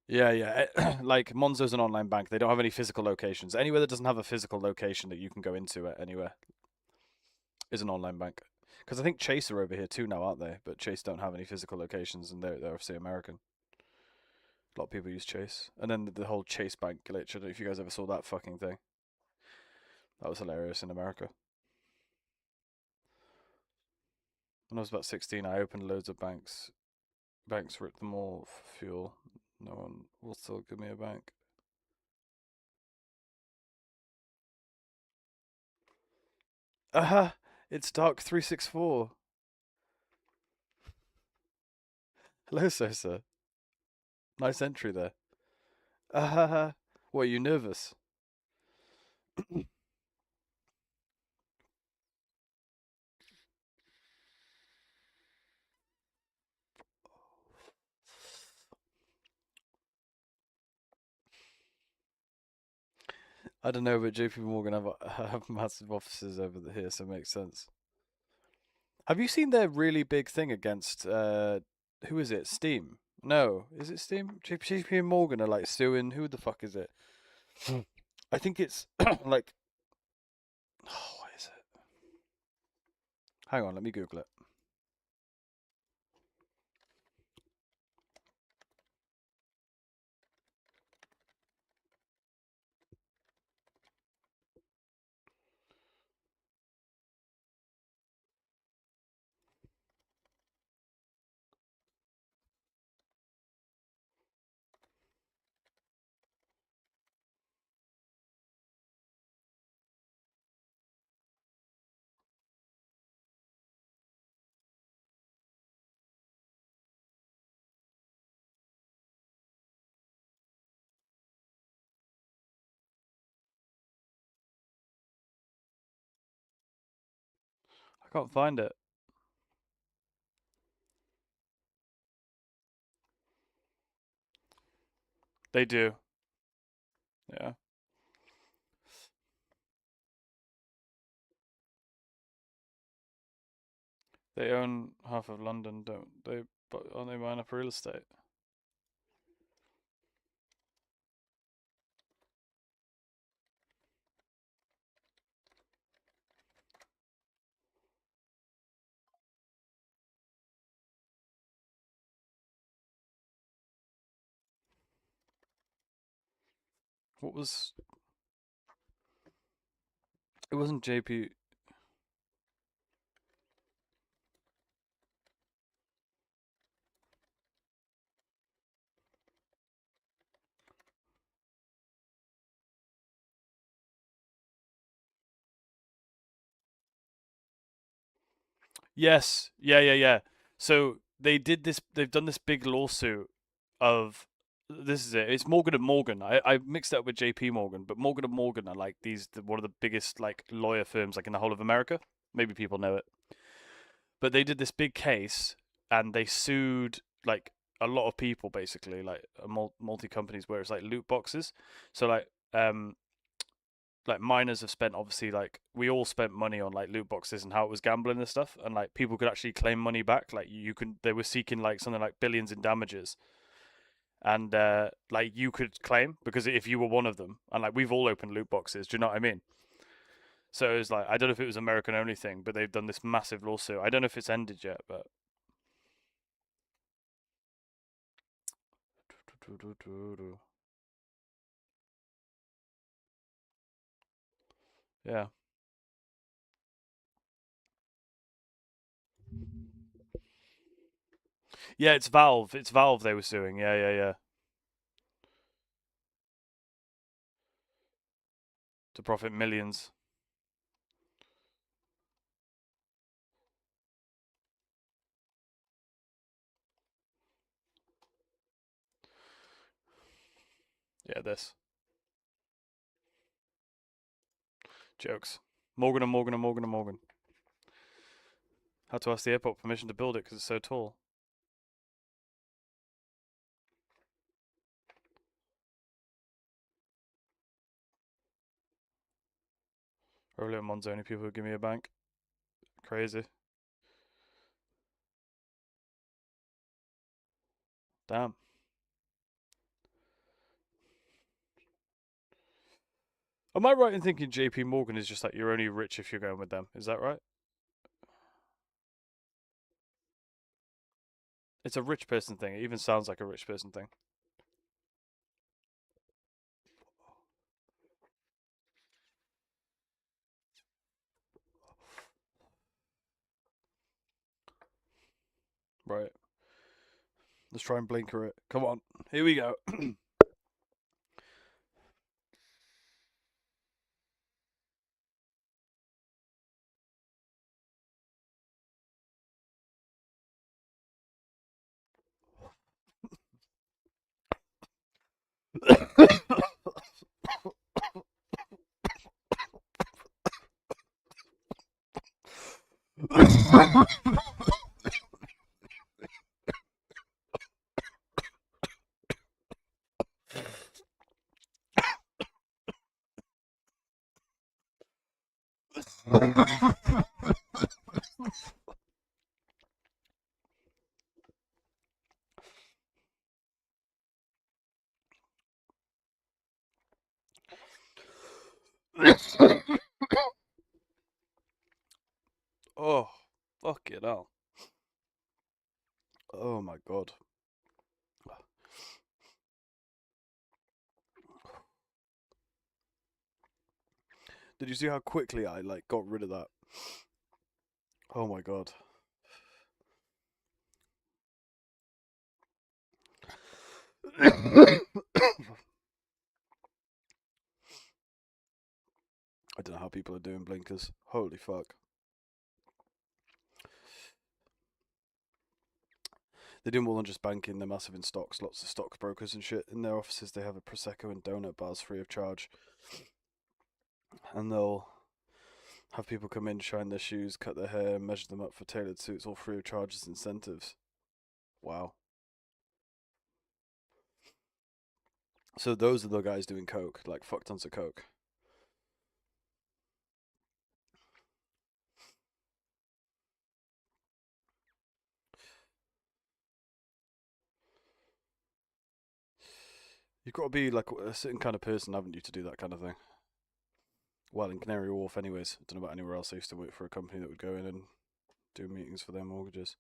Yeah, yeah. Like Monzo's an online bank. They don't have any physical locations. Anywhere that doesn't have a physical location that you can go into it anywhere is an online bank. Because I think Chase are over here too now, aren't they? But Chase don't have any physical locations, and they're obviously American. A lot of people use Chase, and then the whole Chase Bank glitch. I don't know if you guys ever saw that fucking thing. That was hilarious in America. When I was about 16, I opened loads of banks. Banks ripped them all for fuel. No one will still give me a bank. Aha! It's Dark364. Hello, Sosa. Nice entry there. Aha! What, are you nervous? I don't know, but JP Morgan have massive offices over here, so it makes sense. Have you seen their really big thing against who is it? Steam? No, is it Steam? JP Morgan are like suing. Who the fuck is it? I think it's like. Oh, what is it? Hang on, let me Google it. I can't find it. They do. Yeah. They own half of London, don't they? But aren't they buying up real estate? What was? It wasn't JP. Yes. Yeah, yeah, yeah. So they did this. They've done this big lawsuit of. This is it. It's Morgan and Morgan. I mixed it up with JP Morgan, but Morgan and Morgan are like one of the biggest like lawyer firms like in the whole of America. Maybe people know it, but they did this big case and they sued like a lot of people basically, like multi companies where it's like loot boxes. So like miners have spent obviously like we all spent money on like loot boxes and how it was gambling and stuff, and like people could actually claim money back. Like you can, they were seeking like something like billions in damages, and like you could claim because if you were one of them, and like we've all opened loot boxes. Do you know what I mean? So it was like I don't know if it was American only thing, but they've done this massive lawsuit. I don't know if it's ended yet, but yeah. Yeah, it's Valve. It's Valve they were suing. Yeah, yeah, yeah. To profit millions. Yeah, this. Jokes. Morgan and Morgan and Morgan and Morgan. Had to ask the airport permission to build it because it's so tall. Earlier Mon's only people who give me a bank. Crazy. Damn. Am I right in thinking JP Morgan is just like you're only rich if you're going with them? Is that right? It's a rich person thing. It even sounds like a rich person thing. Right. Let's try and blinker it. Come on. Here we go. Oh, fuck it hell. Oh my god. Did you see how quickly I like got rid of that? Oh my god. I don't know how people are doing blinkers. Holy fuck. They do more than just banking, they're massive in stocks. Lots of stockbrokers and shit. In their offices, they have a Prosecco and donut bars free of charge. And they'll have people come in, shine their shoes, cut their hair, measure them up for tailored suits, all free of charge as incentives. Wow. So those are the guys doing coke, like fuck tons of coke. You've got to be like a certain kind of person, haven't you, to do that kind of thing? Well, in Canary Wharf, anyways. I don't know about anywhere else. I used to work for a company that would go in and do meetings for their mortgages.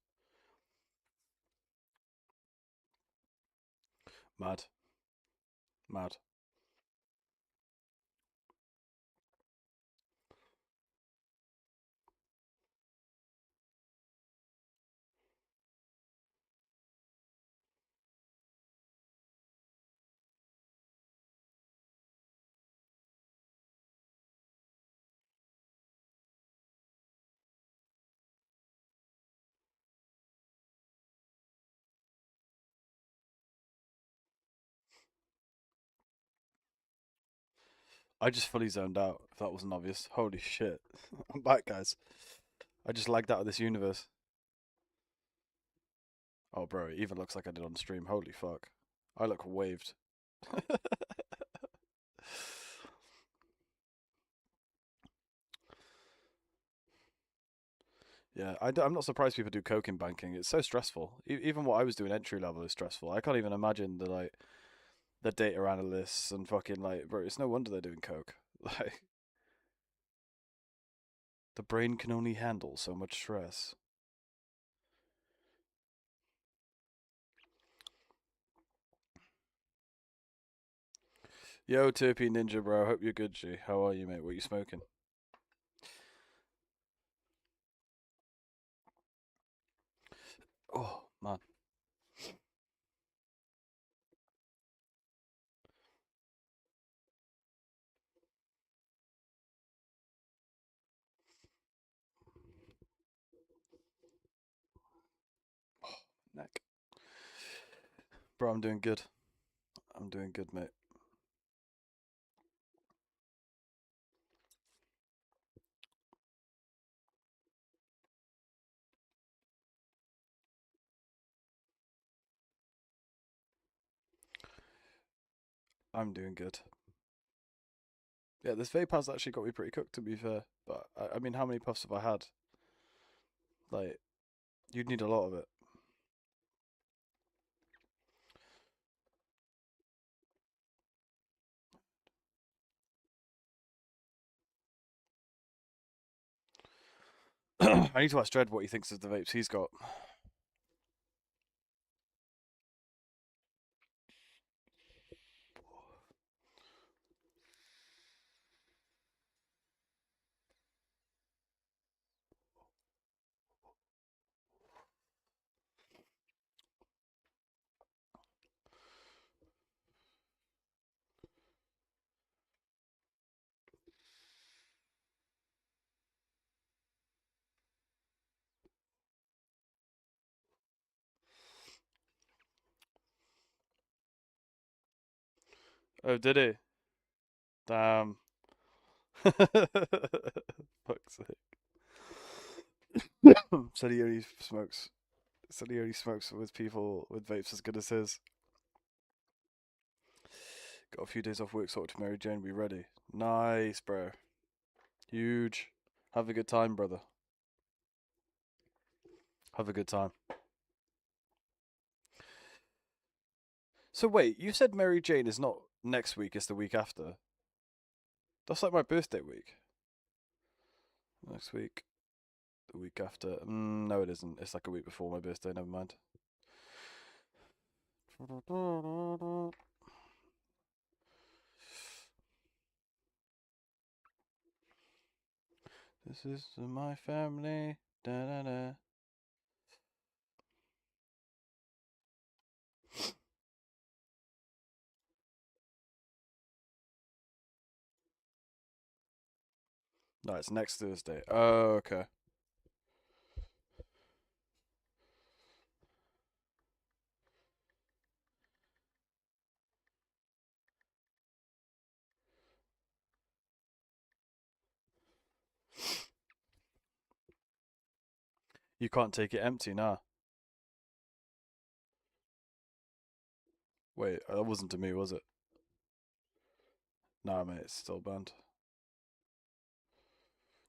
Mad. Mad. I just fully zoned out, if that wasn't obvious. Holy shit. I'm back, guys. I just lagged out of this universe. Oh, bro, it even looks like I did on stream. Holy fuck. I look waved. Yeah, I'm not surprised people do coke in banking. It's so stressful. Even what I was doing entry level is stressful. I can't even imagine the data analysts and fucking like, bro. It's no wonder they're doing coke. Like the brain can only handle so much stress. Yo, Turpy Ninja, bro. Hope you're good, G. How are you, mate? What are you smoking? Oh man. Neck. Bro, I'm doing good. I'm doing good, mate. I'm doing good. Yeah, this vape has actually got me pretty cooked, to be fair. But I mean, how many puffs have I had? Like, you'd need a lot of it. I need to ask Dredd what he thinks of the vapes he's got. Oh, did he? Damn. Fuck's sake. Said he only smokes. Said he only smokes with people with vapes as good as his. Got a few days off work, sorted to Mary Jane. Be ready. Nice, bro. Huge. Have a good time, brother. Have a good time. So wait, you said Mary Jane is not next week, it's the week after. That's like my birthday week. Next week. The week after. No, it isn't. It's like a week before my birthday, never mind. This is my family. Da da da. No, it's next Thursday. Oh, okay. You can't take it empty, nah. Wait, that wasn't to me, was it? Nah, mate, it's still banned.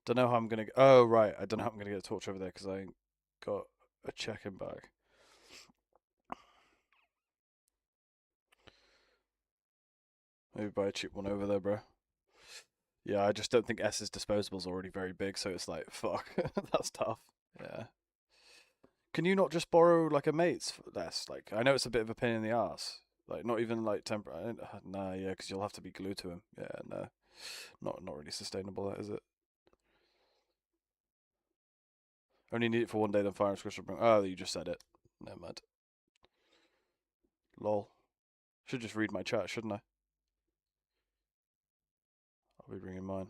Don't know how I'm gonna. Oh, right. I don't know how I'm gonna get a torch over there because I ain't got a check-in bag. Maybe buy a cheap one over there, bro. Yeah, I just don't think S's disposable's already very big, so it's like, fuck, that's tough. Yeah. Can you not just borrow like a mate's for this? Like, I know it's a bit of a pain in the ass. Like, not even like temporary. Nah, yeah, because you'll have to be glued to him. Yeah, no, not really sustainable. That is it. Only need it for one day, then fire and squish will bring. Oh, you just said it. Never mind. Lol. Should just read my chat, shouldn't I? I'll be bringing mine.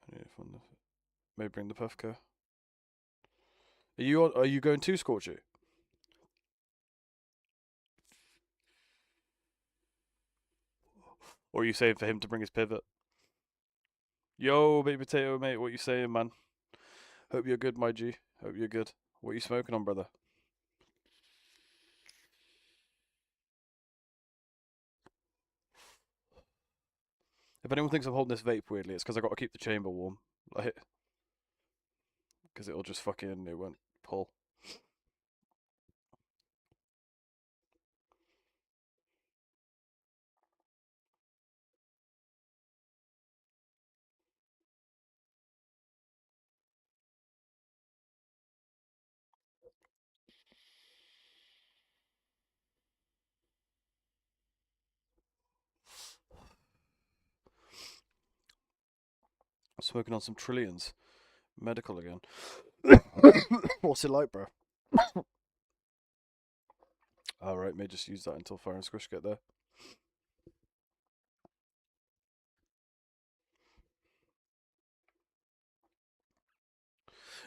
I need it from the. Maybe bring the Puffco. Are you going to Scorchu? Or are you saying for him to bring his pivot? Yo, baby potato, mate, what you saying, man? Hope you're good, my G. Hope you're good. What you smoking on, brother? If anyone thinks I'm holding this vape weirdly, it's because I got to keep the chamber warm. Like, because it'll just fucking, it won't pull. I'm smoking on some trillions. Medical again. What's it like, bro? Alright, may just use that until Fire and Squish get there.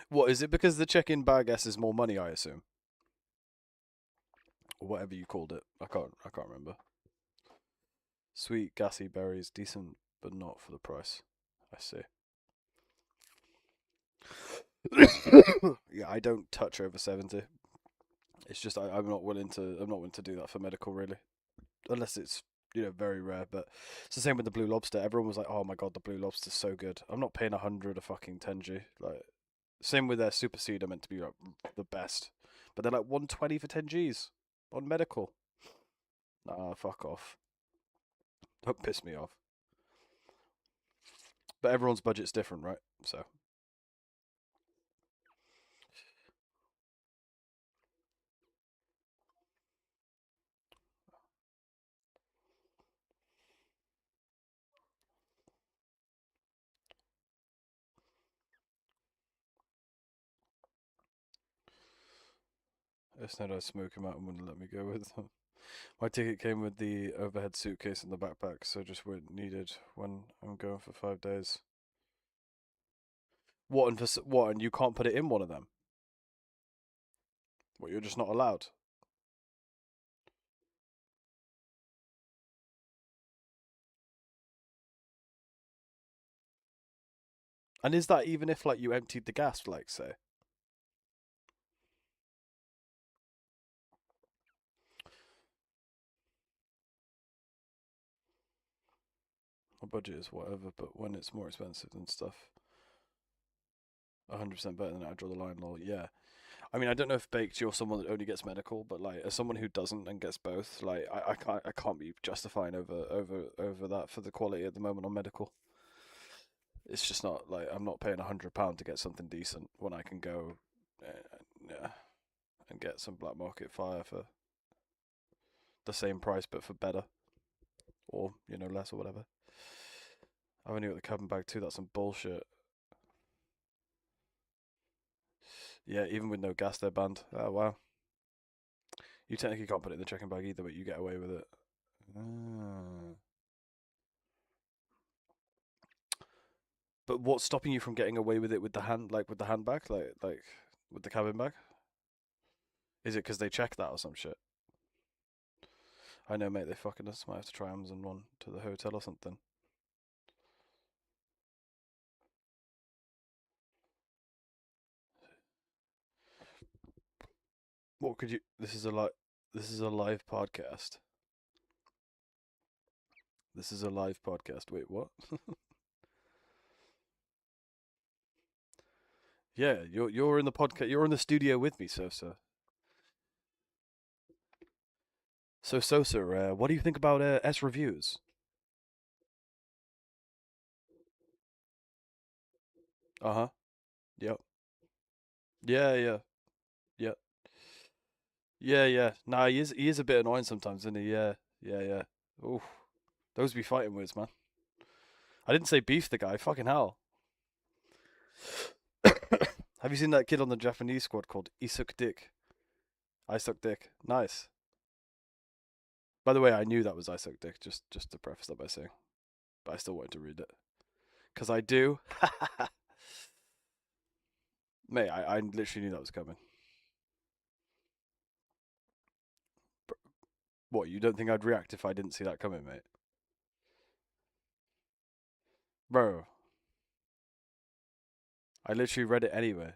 What is it? Because the check-in bag S is more money, I assume, or whatever you called it. I can't remember. Sweet gassy berries, decent, but not for the price. I see. Yeah, I don't touch over 70. It's just I'm not willing to. I'm not willing to do that for medical, really, unless it's very rare. But it's the same with the blue lobster. Everyone was like, "Oh my god, the blue lobster's so good." I'm not paying 100 a fucking 10G. Like, same with their super seed. Are meant to be like the best, but they're like 120 for 10Gs on medical. Nah, fuck off. Don't piss me off. But everyone's budget's different, right? So it's not I smoke him out and wouldn't let me go with them. My ticket came with the overhead suitcase and the backpack, so just weren't needed when I'm going for 5 days. What and what? And you can't put it in one of them? What? You're just not allowed? And is that even if like you emptied the gas, like say? My budget is whatever, but when it's more expensive than stuff, 100% better than I draw the line. Lol. Yeah. I mean, I don't know if baked you're someone that only gets medical, but like as someone who doesn't and gets both, like I can't be justifying over that for the quality at the moment on medical. It's just not like I'm not paying £100 to get something decent when I can go, yeah, and get some black market fire for the same price but for better, or less or whatever. I've only got the cabin bag too. That's some bullshit. Yeah, even with no gas, they're banned. Oh wow. You technically can't put it in the check-in bag either, but you get away with it. Ah. But what's stopping you from getting away with it with the with the handbag, like with the cabin bag? Is it because they check that or some shit? I know, mate. They fucking us. Might have to try Amazon one to the hotel or something. What could you? This is a like. This is a live podcast. This is a live podcast. Wait, what? Yeah, you're in the podcast. You're in the studio with me, Sosa. So Sosa, what do you think about S reviews? Uh huh. Yep. Yeah, yeah, yeah, yeah, yeah. Nah, he is a bit annoying sometimes, isn't he? Yeah, yeah, yeah. Oof, those be fighting words, man. I didn't say beef the guy. Fucking hell. Have you seen that kid on the Japanese squad called Isuk Dick? I suck dick. Nice. By the way, I knew that was I suck dick. Just to preface that by saying, but I still wanted to read it because I do. Mate, I literally knew that was coming. What, you don't think I'd react if I didn't see that coming, mate? Bro, I literally read it anyway.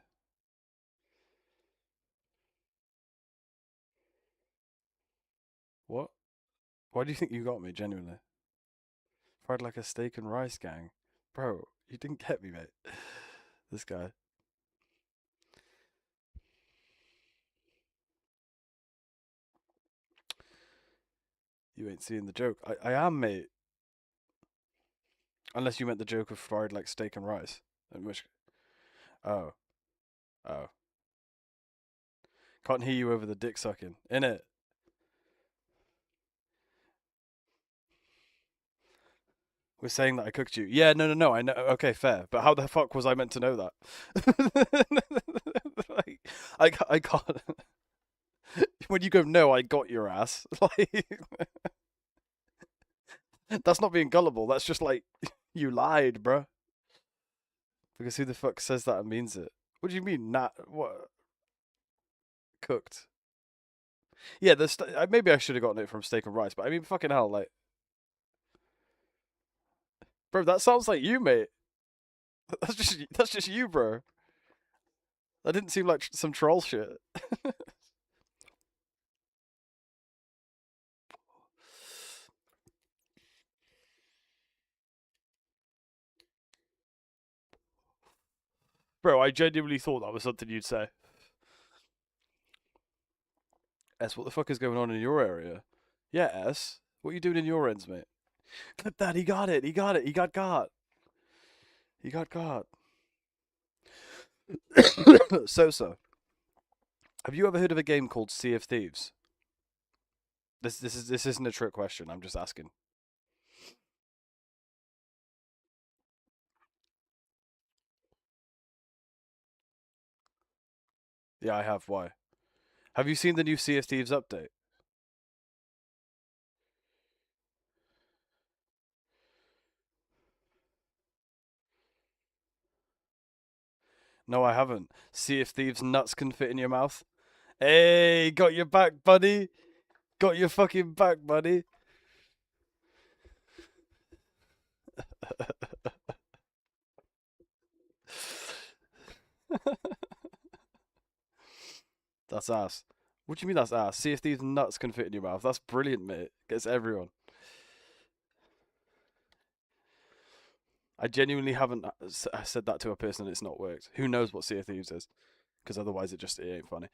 What? Why do you think you got me, genuinely? Fried like a steak and rice gang. Bro, you didn't get me, mate. This guy. You ain't seeing the joke. I am, mate. Unless you meant the joke of fried like steak and rice. In which. Oh. Oh. Can't hear you over the dick sucking. In it. We're saying that I cooked you. Yeah, no, no, no. I know. Okay, fair. But how the fuck was I meant to know that? Like, I can't. When you go, no, I got your ass. Like, that's not being gullible. That's just like, you lied, bruh. Because who the fuck says that and means it? What do you mean? Not what cooked? Yeah, maybe I should have gotten it from steak and rice, but I mean, fucking hell, like, bro, that sounds like you, mate. That's just you, bro. That didn't seem like some troll shit. Bro, I genuinely thought that was something you'd say. S, what the fuck is going on in your area? Yeah, S, what are you doing in your ends, mate? Clip that. He got it. He got it. He got. He got. So. Have you ever heard of a game called Sea of Thieves? This isn't a trick question. I'm just asking. Yeah, I have. Why? Have you seen the new Sea of Thieves update? No, I haven't. Sea of Thieves nuts can fit in your mouth. Hey, got your back, buddy. Got your fucking back, buddy. That's ass. What do you mean that's ass? See if these nuts can fit in your mouth. That's brilliant, mate. Gets everyone. I genuinely haven't said that to a person and it's not worked. Who knows what Sea of Thieves is? Because otherwise it ain't funny.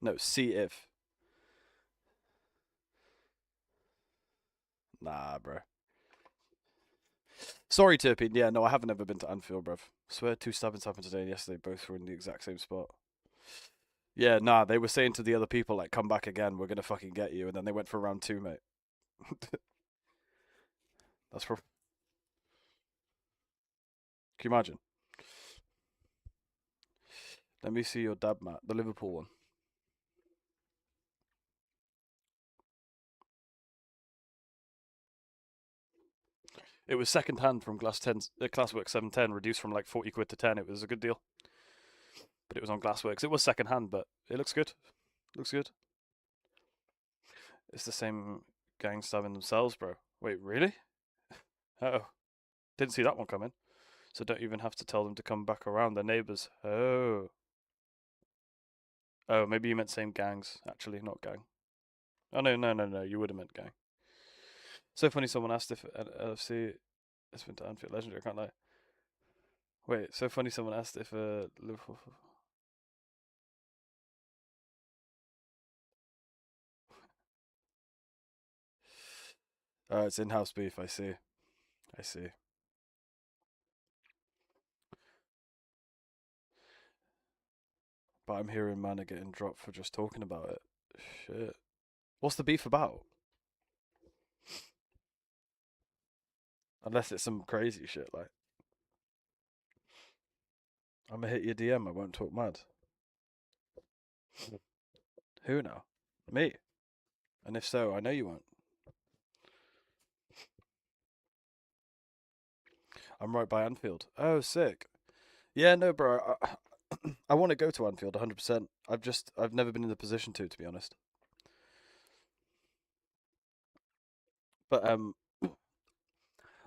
No, see if. Nah, bro. Sorry, Turpin. Yeah, no, I haven't ever been to Anfield, bruv. Swear two stabbings happened today and yesterday. Both were in the exact same spot. Yeah, nah, they were saying to the other people, like, come back again. We're going to fucking get you. And then they went for round two, mate. That's for. Can you imagine? Let me see your dab mat, the Liverpool one. It was second hand from Glassworks 710, reduced from like 40 quid to 10. It was a good deal. But it was on Glassworks. It was second hand, but it looks good. Looks good. It's the same gang stabbing themselves, bro. Wait, really? Oh, didn't see that one coming. So don't even have to tell them to come back around. Their neighbours. Oh. Oh, maybe you meant same gangs, actually, not gang. Oh, no. You would have meant gang. So funny someone asked if LFC has been to Anfield Legendary. I can't lie. Wait, so funny someone asked if Liverpool. Oh, it's in-house beef. I see. I see. But I'm hearing man are getting dropped for just talking about it. Shit. What's the beef about? Unless it's some crazy shit like I'm gonna hit your DM. I won't talk mad. Who now? Me. And if so, I know you won't. I'm right by Anfield. Oh, sick. Yeah, no, bro. I want to go to Anfield 100%. I've never been in the position to be honest. But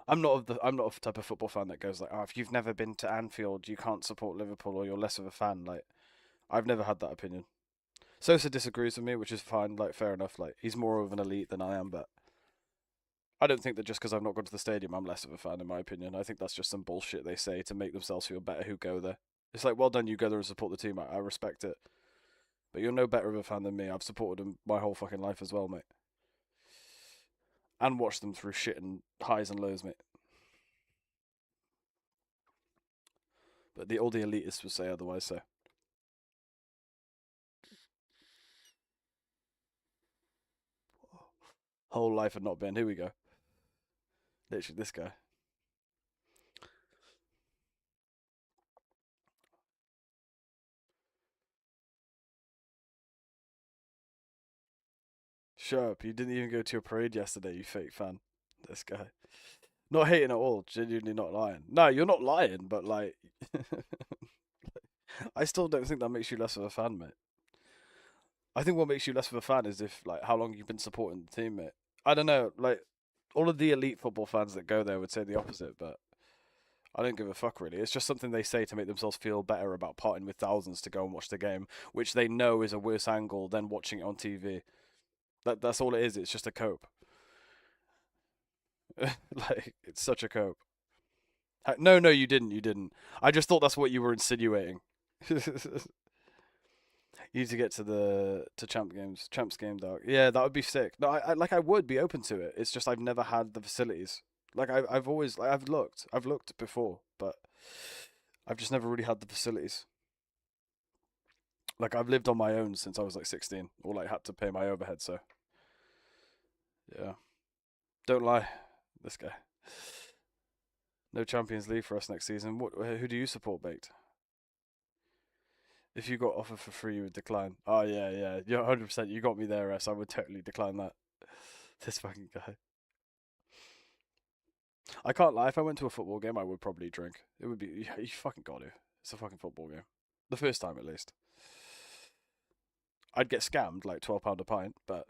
I'm not of the type of football fan that goes like, oh, if you've never been to Anfield, you can't support Liverpool or you're less of a fan. Like, I've never had that opinion. Sosa disagrees with me, which is fine. Like, fair enough. Like, he's more of an elite than I am, but I don't think that just because I've not gone to the stadium, I'm less of a fan. In my opinion, I think that's just some bullshit they say to make themselves feel better who go there. It's like, well done, you go there and support the team. I respect it, but you're no better of a fan than me. I've supported them my whole fucking life as well, mate, and watched them through shit and highs and lows, mate. But all the elitists would say otherwise. So whole life had not been. Here we go. Literally, this guy. Shut up. You didn't even go to your parade yesterday, you fake fan. This guy. Not hating at all. Genuinely not lying. No, you're not lying, but like, I still don't think that makes you less of a fan, mate. I think what makes you less of a fan is if like how long you've been supporting the team, mate. I don't know. Like, all of the elite football fans that go there would say the opposite, but I don't give a fuck really. It's just something they say to make themselves feel better about parting with thousands to go and watch the game, which they know is a worse angle than watching it on TV. That's all it is. It's just a cope. Like, it's such a cope. No, no, you didn't. You didn't. I just thought that's what you were insinuating. You need to get to the to champs game, dog. Yeah, that would be sick. No, I would be open to it. It's just I've never had the facilities. Like I've always like I've looked before, but I've just never really had the facilities. Like I've lived on my own since I was like 16, or like had to pay my overhead. So yeah, don't lie, this guy. No Champions League for us next season. What? Who do you support, Baked? If you got offered for free, you would decline. Oh yeah, yeah, you're 100%. You got me there, S. I would totally decline that. This fucking guy. I can't lie. If I went to a football game, I would probably drink. It would be. Yeah, you fucking got to. It's a fucking football game. The first time, at least. I'd get scammed like £12 a pint, but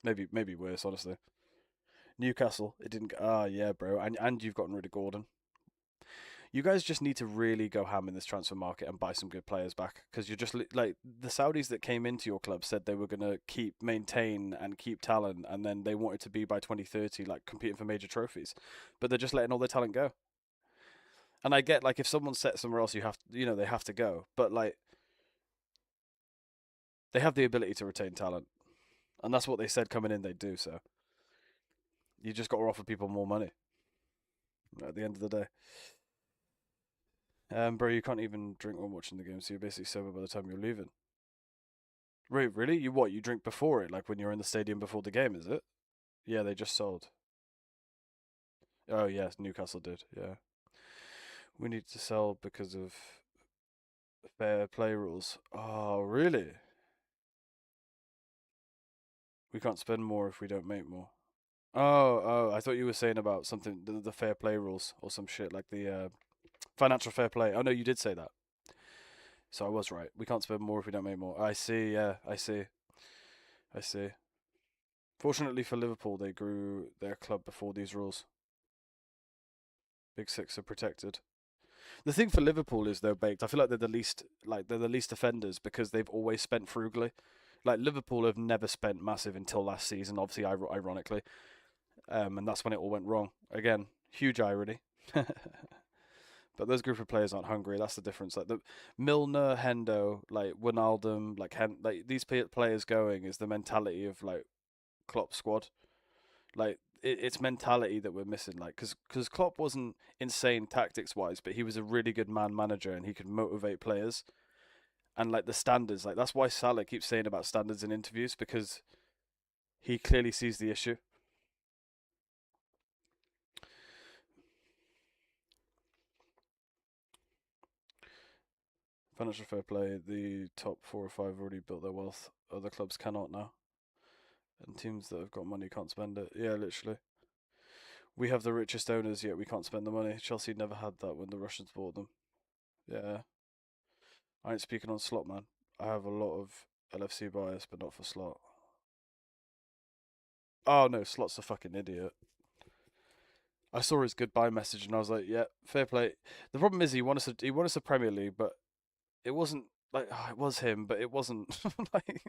maybe worse, honestly. Newcastle, it didn't. Ah, yeah, bro. And you've gotten rid of Gordon. You guys just need to really go ham in this transfer market and buy some good players back because you're just like the Saudis that came into your club said they were gonna keep maintain and keep talent, and then they wanted to be by 2030 like competing for major trophies, but they're just letting all their talent go. And I get like if someone's set somewhere else, you have they have to go, but like they have the ability to retain talent, and that's what they said coming in they do. So you just got to offer people more money at the end of the day. Bro, you can't even drink while watching the game, so you're basically sober by the time you're leaving. Wait, really? You what? You drink before it, like when you're in the stadium before the game, is it? Yeah, they just sold. Oh yes, Newcastle did. Yeah, we need to sell because of fair play rules. Oh, really? We can't spend more if we don't make more. Oh, oh, I thought you were saying about something, the fair play rules or some shit like the financial fair play. Oh no, you did say that. So I was right. We can't spend more if we don't make more. I see. Yeah, I see. I see. Fortunately for Liverpool, they grew their club before these rules. Big Six are protected. The thing for Liverpool is they're baked. I feel like they're the least offenders because they've always spent frugally. Like Liverpool have never spent massive until last season, obviously ironically, and that's when it all went wrong. Again, huge irony. But those group of players aren't hungry. That's the difference. Like the Milner, Hendo, like Wijnaldum, like these players going is the mentality of like Klopp's squad. Like it's mentality that we're missing. Like because Klopp wasn't insane tactics wise, but he was a really good man manager and he could motivate players. And like the standards, like that's why Salah keeps saying about standards in interviews because he clearly sees the issue. Financial fair play, the top 4 or 5 already built their wealth. Other clubs cannot now. And teams that have got money can't spend it. Yeah, literally. We have the richest owners, yet we can't spend the money. Chelsea never had that when the Russians bought them. Yeah. I ain't speaking on slot, man. I have a lot of LFC bias, but not for slot. Oh no, slot's a fucking idiot. I saw his goodbye message and I was like, yeah, fair play. The problem is he won us a Premier League, but it wasn't like it was him, but it wasn't like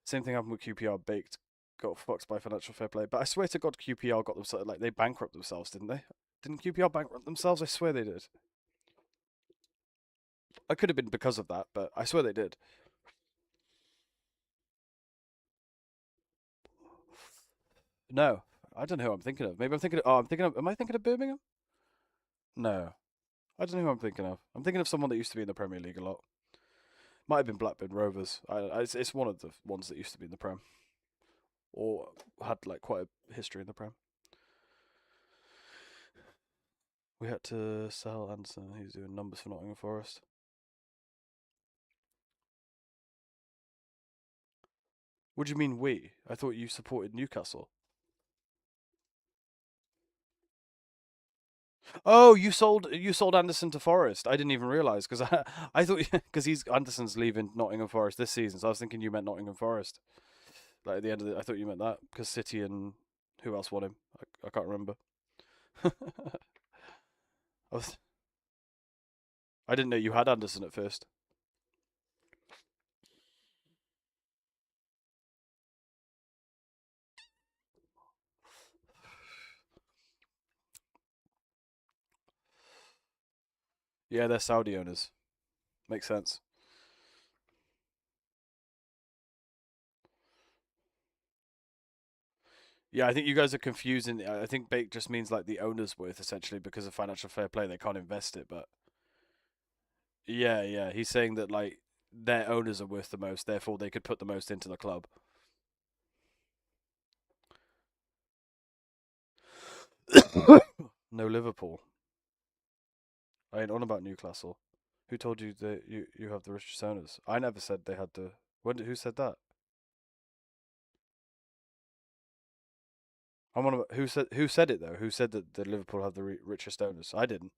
same thing happened with QPR. Baked got fucked by financial fair play, but I swear to God, QPR got themselves like they bankrupt themselves, didn't they? Didn't QPR bankrupt themselves? I swear they did. I could have been because of that, but I swear they did. No, I don't know who I'm thinking of. Maybe I'm thinking. Oh, I'm thinking of. Am I thinking of Birmingham? No, I don't know who I'm thinking of. I'm thinking of someone that used to be in the Premier League a lot. Might have been Blackburn Rovers. It's one of the ones that used to be in the Prem or had like quite a history in the Prem. We had to sell Anderson. He's doing numbers for Nottingham Forest. What do you mean we? I thought you supported Newcastle. Oh, you sold Anderson to Forest. I didn't even realize because I thought because he's Anderson's leaving Nottingham Forest this season, so I was thinking you meant Nottingham Forest. Like at the end of I thought you meant that because City and who else won him? I can't remember. I was I didn't know you had Anderson at first. Yeah, they're Saudi owners. Makes sense. Yeah, I think you guys are confusing. I think bake just means like the owner's worth essentially because of financial fair play. They can't invest it, but yeah, yeah, he's saying that like their owners are worth the most, therefore they could put the most into the club. No Liverpool. I ain't on about Newcastle. Who told you that you have the richest owners? I never said they had the. Who said that? I'm on about who said it though. Who said that the Liverpool have the richest owners? I didn't.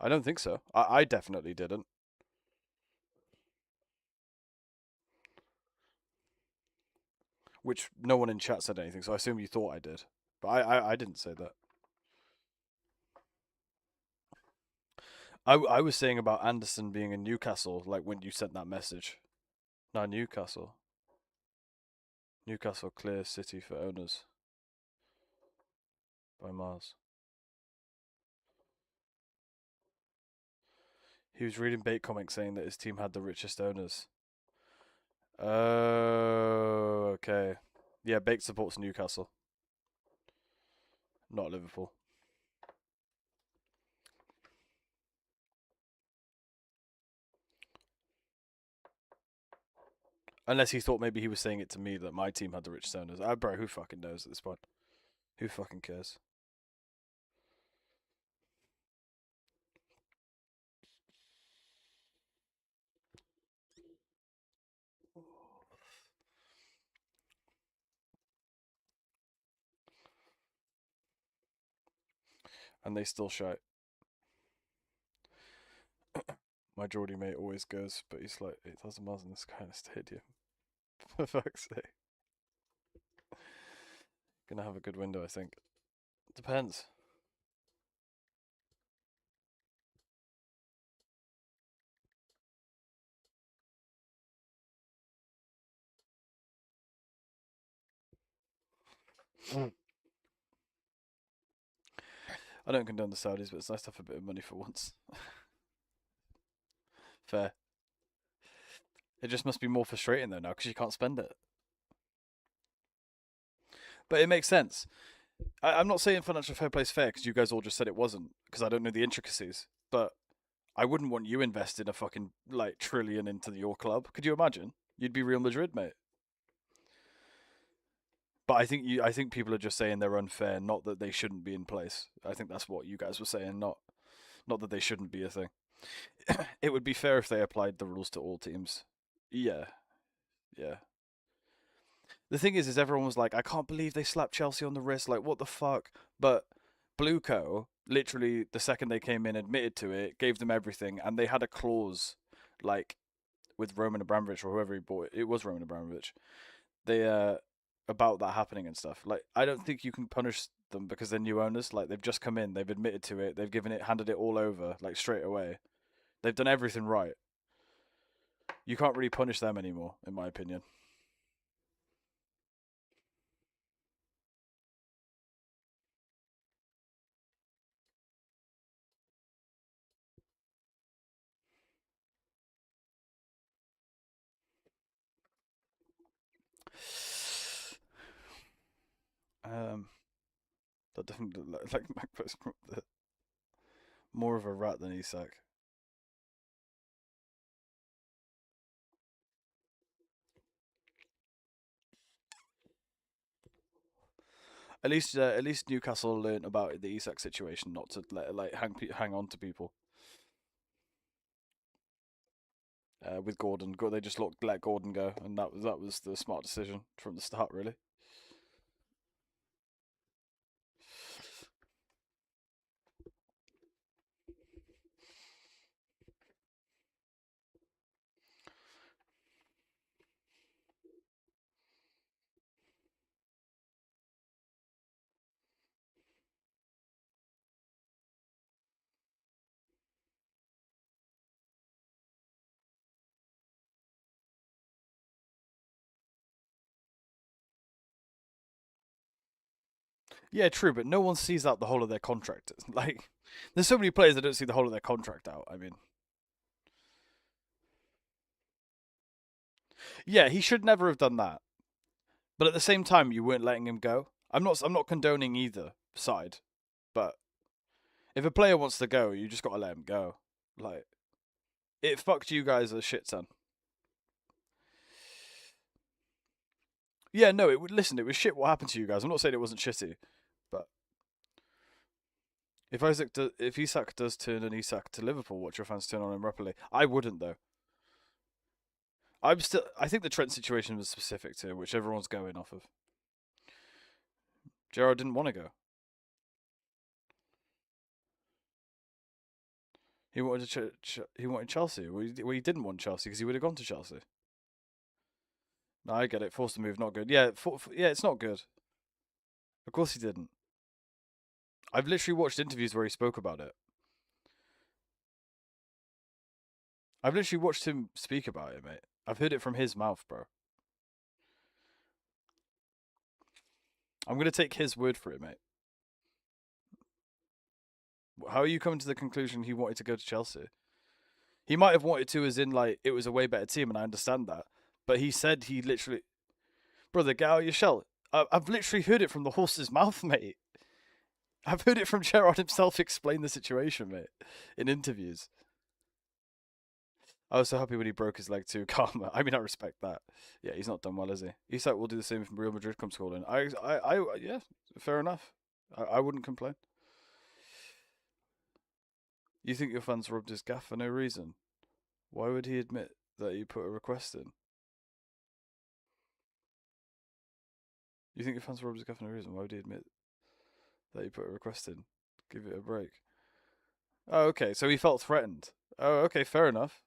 I don't think so. I definitely didn't. Which no one in chat said anything, so I assume you thought I did. But I didn't say that. I was saying about Anderson being in Newcastle, like when you sent that message. No, Newcastle. Newcastle clear City for owners by Mars. He was reading bait comics saying that his team had the richest owners. Oh, okay. Yeah, Bake supports Newcastle, not Liverpool. Unless he thought maybe he was saying it to me that my team had the richest owners. Bro, who fucking knows at this point? Who fucking cares? And they still shout. My Geordie mate always goes, but he's like 8,000 miles in this kind of stadium. For fuck's sake. Gonna have a good window, I think. Depends. Mm. I don't condone the Saudis, but it's nice to have a bit of money for once. Fair. It just must be more frustrating though now because you can't spend it. But it makes sense. I'm not saying financial fair play is fair because you guys all just said it wasn't because I don't know the intricacies. But I wouldn't want you investing a fucking like trillion into your club. Could you imagine? You'd be Real Madrid, mate. But I think people are just saying they're unfair, not that they shouldn't be in place. I think that's what you guys were saying, not that they shouldn't be a thing. It would be fair if they applied the rules to all teams. Yeah, yeah. The thing is everyone was like, I can't believe they slapped Chelsea on the wrist. Like, what the fuck? But Blueco, literally, the second they came in, admitted to it, gave them everything, and they had a clause, like with Roman Abramovich or whoever he bought it. It was Roman Abramovich. They about that happening and stuff. Like, I don't think you can punish them because they're new owners. Like, they've just come in, they've admitted to it, they've handed it all over, like straight away. They've done everything right. You can't really punish them anymore, in my opinion. Um, that definitely like Magpie's more of a rat than Isak. At least Newcastle learned about the Isak situation, not to let like hang on to people. with Gordon. They just let Gordon go, and that was the smart decision from the start, really. Yeah, true, but no one sees out the whole of their contract. Like, there's so many players that don't see the whole of their contract out. I mean, yeah, he should never have done that. But at the same time, you weren't letting him go. I'm not condoning either side, but if a player wants to go, you just got to let him go. Like, it fucked you guys a shit ton. Yeah, no, it would listen. It was shit. What happened to you guys? I'm not saying it wasn't shitty, but if Isak does turn and Isak to Liverpool, watch your fans turn on him rapidly. I wouldn't though. I think the Trent situation was specific to which everyone's going off of. Gerrard didn't want to go. He wanted Chelsea. Well, he didn't want Chelsea because he would have gone to Chelsea. No, I get it. Forced to move, not good. Yeah, yeah, it's not good. Of course he didn't. I've literally watched interviews where he spoke about it. I've literally watched him speak about it, mate. I've heard it from his mouth, bro. I'm gonna take his word for it, mate. How are you coming to the conclusion he wanted to go to Chelsea? He might have wanted to, as in like it was a way better team, and I understand that. But he said he literally, brother, get out of your shell. I've literally heard it from the horse's mouth, mate. I've heard it from Gerrard himself explain the situation, mate, in interviews. I was so happy when he broke his leg too, Karma. I mean, I respect that. Yeah, he's not done well, is he? Isak will do the same if Real Madrid comes calling. Yeah, fair enough. I wouldn't complain. You think your fans robbed his gaff for no reason? Why would he admit that he put a request in? You think your fans robbed his gaff for no reason? Why would he admit that he put a request in? Give it a break. Oh, okay, so he felt threatened. Oh, okay, fair enough.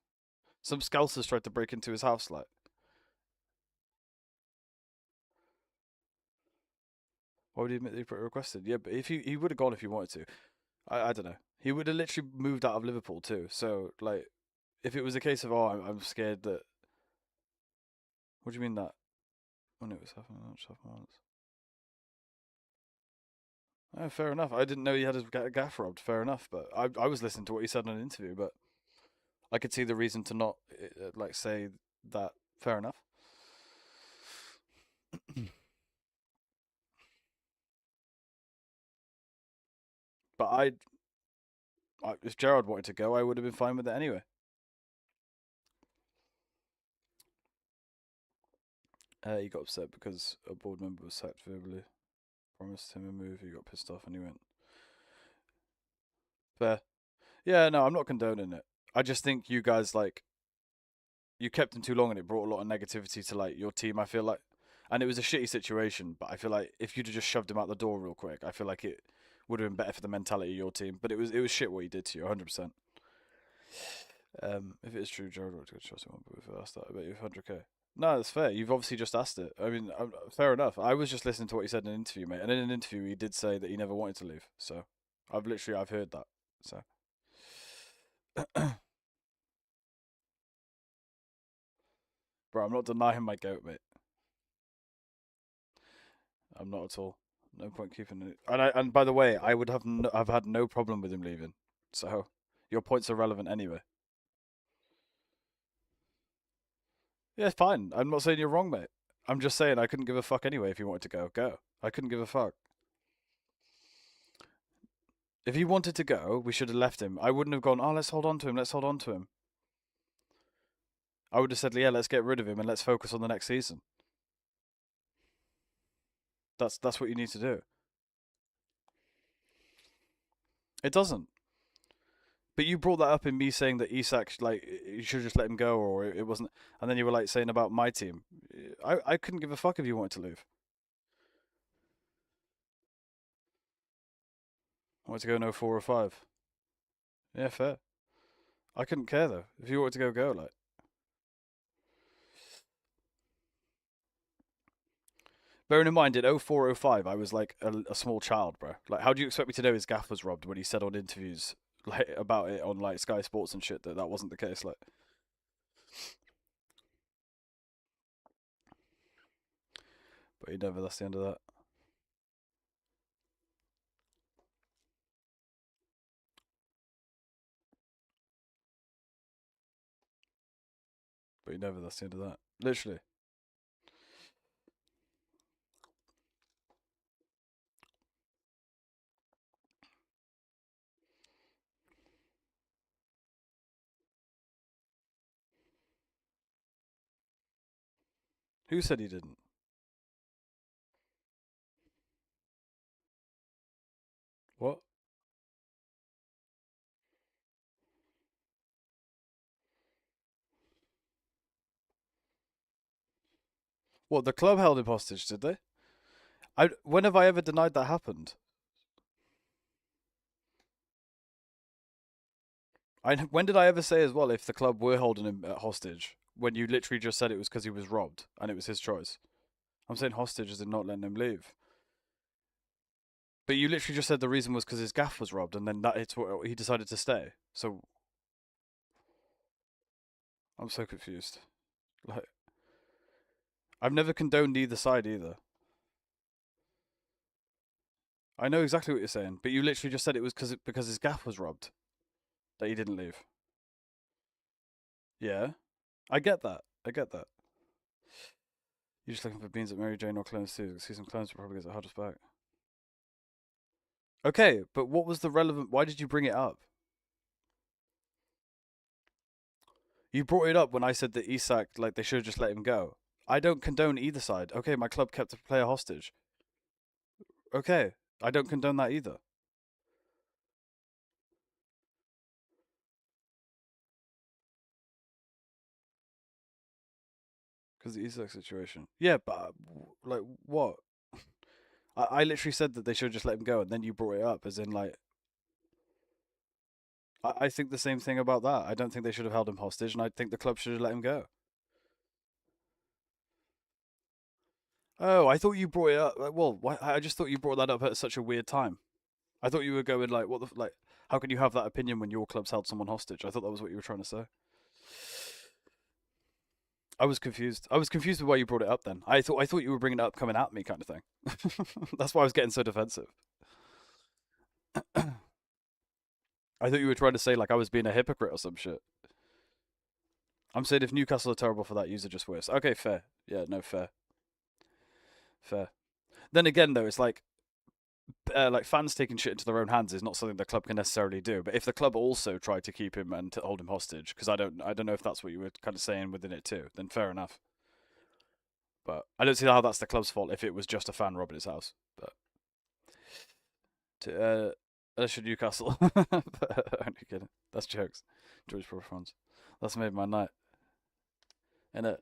Some scousers tried to break into his house, like. Why would he admit that he put a request in? Yeah, but if he would have gone if he wanted to. I don't know. He would have literally moved out of Liverpool too. So like, if it was a case of I'm scared that. What do you mean that? When it was happening, oh, fair enough. I didn't know he had his gaff robbed. Fair enough, but I was listening to what he said in an interview, but I could see the reason to not like say that. Fair enough. But if Gerard wanted to go, I would have been fine with it anyway. He got upset because a board member was sacked verbally. Promised him a move. He got pissed off and he went. Fair. Yeah, no, I'm not condoning it. I just think you guys like you kept him too long and it brought a lot of negativity to like your team. I feel like, and it was a shitty situation. But I feel like if you'd have just shoved him out the door real quick, I feel like it would have been better for the mentality of your team. But it was shit what he did to you, 100%. If it is true, Jared would go to Chelsea one, but if I asked that, I bet you 100k. No, that's fair. You've obviously just asked it. I mean, fair enough. I was just listening to what he said in an interview, mate. And in an interview, he did say that he never wanted to leave. So, I've heard that. So, bro, I'm not denying my goat, mate. I'm not at all. No point keeping it. And by the way, I've had no problem with him leaving. So, your points are relevant anyway. Yeah, fine. I'm not saying you're wrong, mate. I'm just saying I couldn't give a fuck anyway if he wanted to go. Go. I couldn't give a fuck. If he wanted to go, we should have left him. I wouldn't have gone, oh, let's hold on to him. Let's hold on to him. I would have said, yeah, let's get rid of him and let's focus on the next season. That's what you need to do. It doesn't. But you brought that up in me saying that Isak, like, you should just let him go, or it wasn't. And then you were like saying about my team. I couldn't give a fuck if you wanted to leave. I wanted to go in 04 or 05. Yeah, fair. I couldn't care though. If you wanted to go, go. Like, bearing in mind, in 04, 05, I was like a small child, bro. Like, how do you expect me to know his gaff was robbed when he said on interviews like about it on like Sky Sports and shit that that wasn't the case? Like, but he never. That's the end of that. But he never. That's the end of that. Literally. Who said he didn't? What? What? The club held him hostage, did they? When have I ever denied that happened? When did I ever say as well if the club were holding him hostage? When you literally just said it was because he was robbed and it was his choice. I'm saying hostage as in not letting him leave. But you literally just said the reason was because his gaff was robbed, and then that it's what he decided to stay. So I'm so confused. Like, I've never condoned either side either. I know exactly what you're saying, but you literally just said it was because his gaff was robbed that he didn't leave. Yeah, I get that. I get that. You're just looking for beans at Mary Jane or clones too. See some clones will probably get the hardest back. Okay, but what was the relevant? Why did you bring it up? You brought it up when I said that Isak, like, they should have just let him go. I don't condone either side. Okay, my club kept a player hostage. Okay, I don't condone that either. Because the Isak situation. Yeah, but like what? I literally said that they should have just let him go, and then you brought it up as in like I think the same thing about that. I don't think they should have held him hostage, and I think the club should have let him go. Oh, I thought you brought it up. Well, why, I just thought you brought that up at such a weird time. I thought you were going like, what the like? How can you have that opinion when your club's held someone hostage? I thought that was what you were trying to say. I was confused. I was confused with why you brought it up. Then I thought you were bringing it up, coming at me, kind of thing. That's why I was getting so defensive. I thought you were trying to say like I was being a hypocrite or some shit. I'm saying if Newcastle are terrible for that, user just worse. Okay, fair. Yeah, no, fair, fair. Then again, though, it's like fans taking shit into their own hands is not something the club can necessarily do. But if the club also tried to keep him and to hold him hostage, because I don't know if that's what you were kind of saying within it too, then fair enough. But I don't see how that's the club's fault if it was just a fan robbing his house. But to, unless you're Newcastle, only kidding. That's jokes. George Profans. That's made my night. And that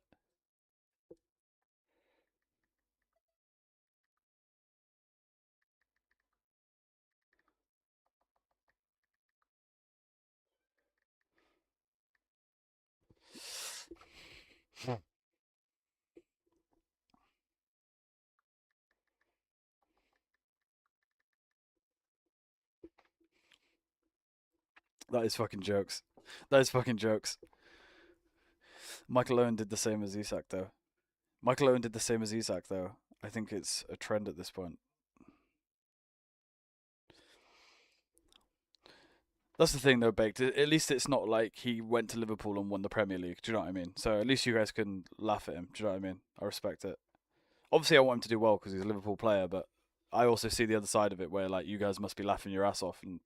is fucking jokes. That is fucking jokes. Michael Owen did the same as Isak though. Michael Owen did the same as Isak though. I think it's a trend at this point. That's the thing though, Baked. At least it's not like he went to Liverpool and won the Premier League. Do you know what I mean? So at least you guys can laugh at him. Do you know what I mean? I respect it. Obviously, I want him to do well because he's a Liverpool player, but I also see the other side of it where like you guys must be laughing your ass off. And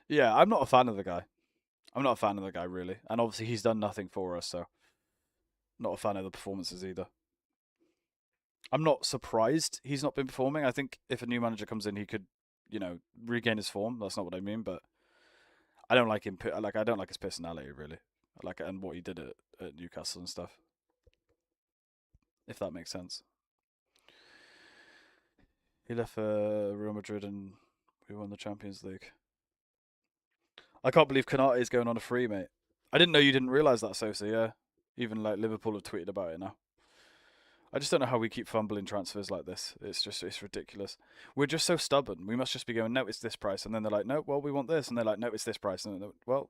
yeah, I'm not a fan of the guy. I'm not a fan of the guy really, and obviously he's done nothing for us, so not a fan of the performances either. I'm not surprised he's not been performing. I think if a new manager comes in, he could, regain his form. That's not what I mean, but I don't like him. Like I don't like his personality really. Like and what he did at Newcastle and stuff. If that makes sense. He left for Real Madrid and we won the Champions League. I can't believe Kanate is going on a free, mate. I didn't know you didn't realise that, Sosa. Yeah, even like Liverpool have tweeted about it now. I just don't know how we keep fumbling transfers like this. It's ridiculous. We're just so stubborn. We must just be going, no, it's this price, and then they're like, no, well, we want this, and they're like, no, it's this price, and well,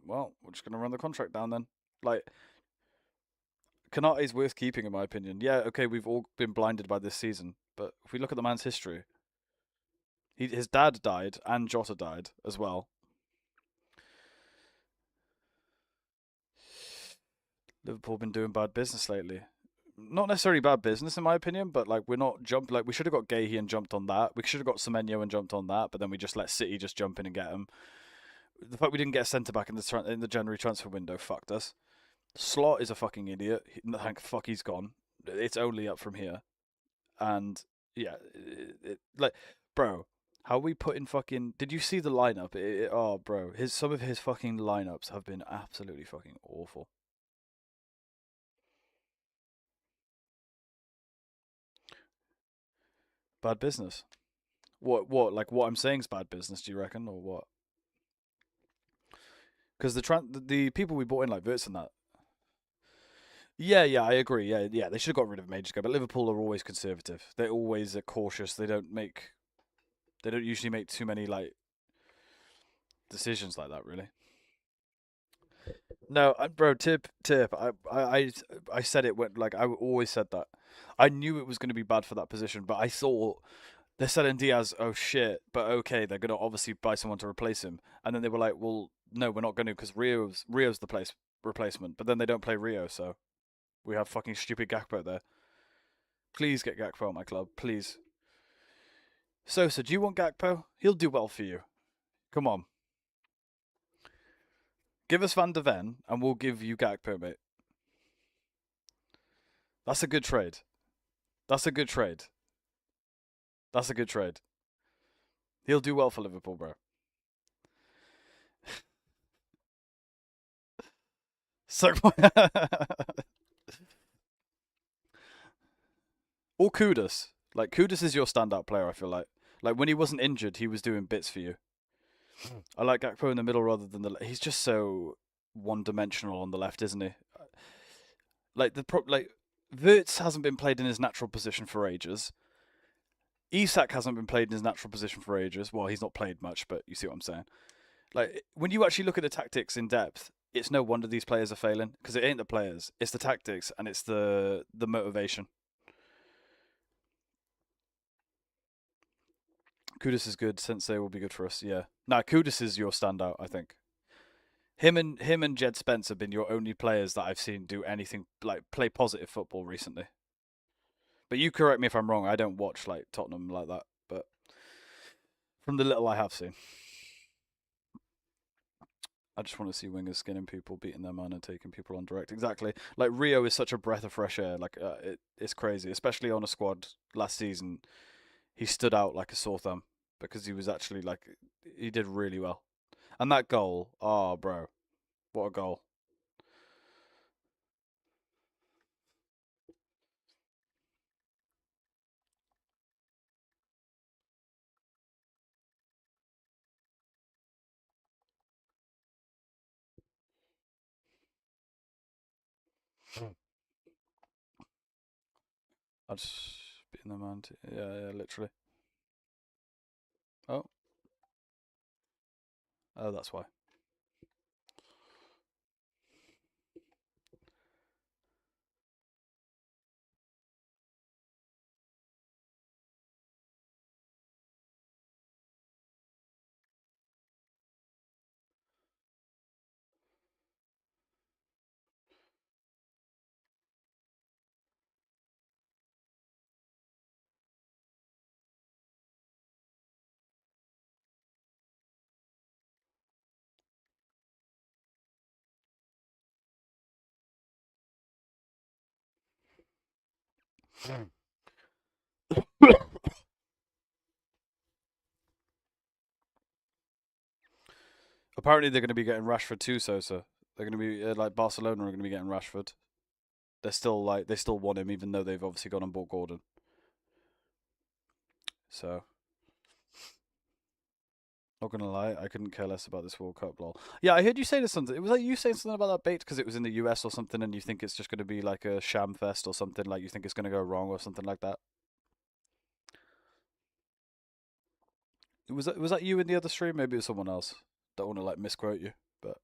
we're just gonna run the contract down then. Like Kanate is worth keeping, in my opinion. Yeah, okay, we've all been blinded by this season, but if we look at the man's history, his dad died and Jota died as well. Liverpool been doing bad business lately. Not necessarily bad business in my opinion, but like we're not jumped. Like we should have got Gahey and jumped on that. We should have got Semenyo and jumped on that, but then we just let City just jump in and get him. The fact we didn't get a centre back in the January transfer window fucked us. Slot is a fucking idiot. Thank fuck he's gone. It's only up from here. And yeah, like, bro, how we put in fucking? Did you see the lineup? Oh, bro, his some of his fucking lineups have been absolutely fucking awful. Bad business. What? Like what I'm saying is bad business? Do you reckon, or what? Because the people we bought in like Verts and that. Yeah, yeah, I agree. Yeah, yeah, they should have got rid of him ages ago. But Liverpool are always conservative. They always are cautious. They don't make. They don't usually make too many like decisions like that. Really. No, bro, tip. I said it went like I always said that. I knew it was going to be bad for that position, but I thought they're selling Diaz. Oh shit! But okay, they're going to obviously buy someone to replace him, and then they were like, well, no, we're not going to because Rio's the place replacement. But then they don't play Rio, so we have fucking stupid Gakpo there. Please get Gakpo at my club, please. Sosa, do you want Gakpo? He'll do well for you. Come on, give us Van de Ven, and we'll give you Gakpo, mate. That's a good trade. That's a good trade. That's a good trade. He'll do well for Liverpool, bro. So, or Kudus. Like Kudus is your standout player. I feel like when he wasn't injured, he was doing bits for you. I like Gakpo in the middle rather than the. He's just so one-dimensional on the left, isn't he? Like like Wirtz hasn't been played in his natural position for ages. Isak hasn't been played in his natural position for ages. Well, he's not played much, but you see what I'm saying. Like when you actually look at the tactics in depth, it's no wonder these players are failing because it ain't the players, it's the tactics and it's the motivation. Kudus is good. Sensei will be good for us. Yeah. Nah, Kudus is your standout. I think him and Jed Spence have been your only players that I've seen do anything like play positive football recently. But you correct me if I'm wrong. I don't watch like Tottenham like that, but from the little I have seen, I just want to see wingers skinning people, beating their man, and taking people on direct. Exactly. Like Rio is such a breath of fresh air. Like it's crazy, especially on a squad last season. He stood out like a sore thumb because he was actually like he did really well. And that goal, oh bro, what a goal! I just beating the man. Yeah, yeah, literally. Oh, oh, that's why. Apparently, they're going to be getting Rashford too. So they're going to be like Barcelona are going to be getting Rashford. They're still like they still want him, even though they've obviously gone and bought Gordon. So not gonna lie, I couldn't care less about this World Cup, lol. Yeah, I heard you say this something. It was like you saying something about that bait because it was in the US or something, and you think it's just going to be like a sham fest or something. Like you think it's going to go wrong or something like that. Was that you in the other stream? Maybe it was someone else. Don't want to like misquote you, but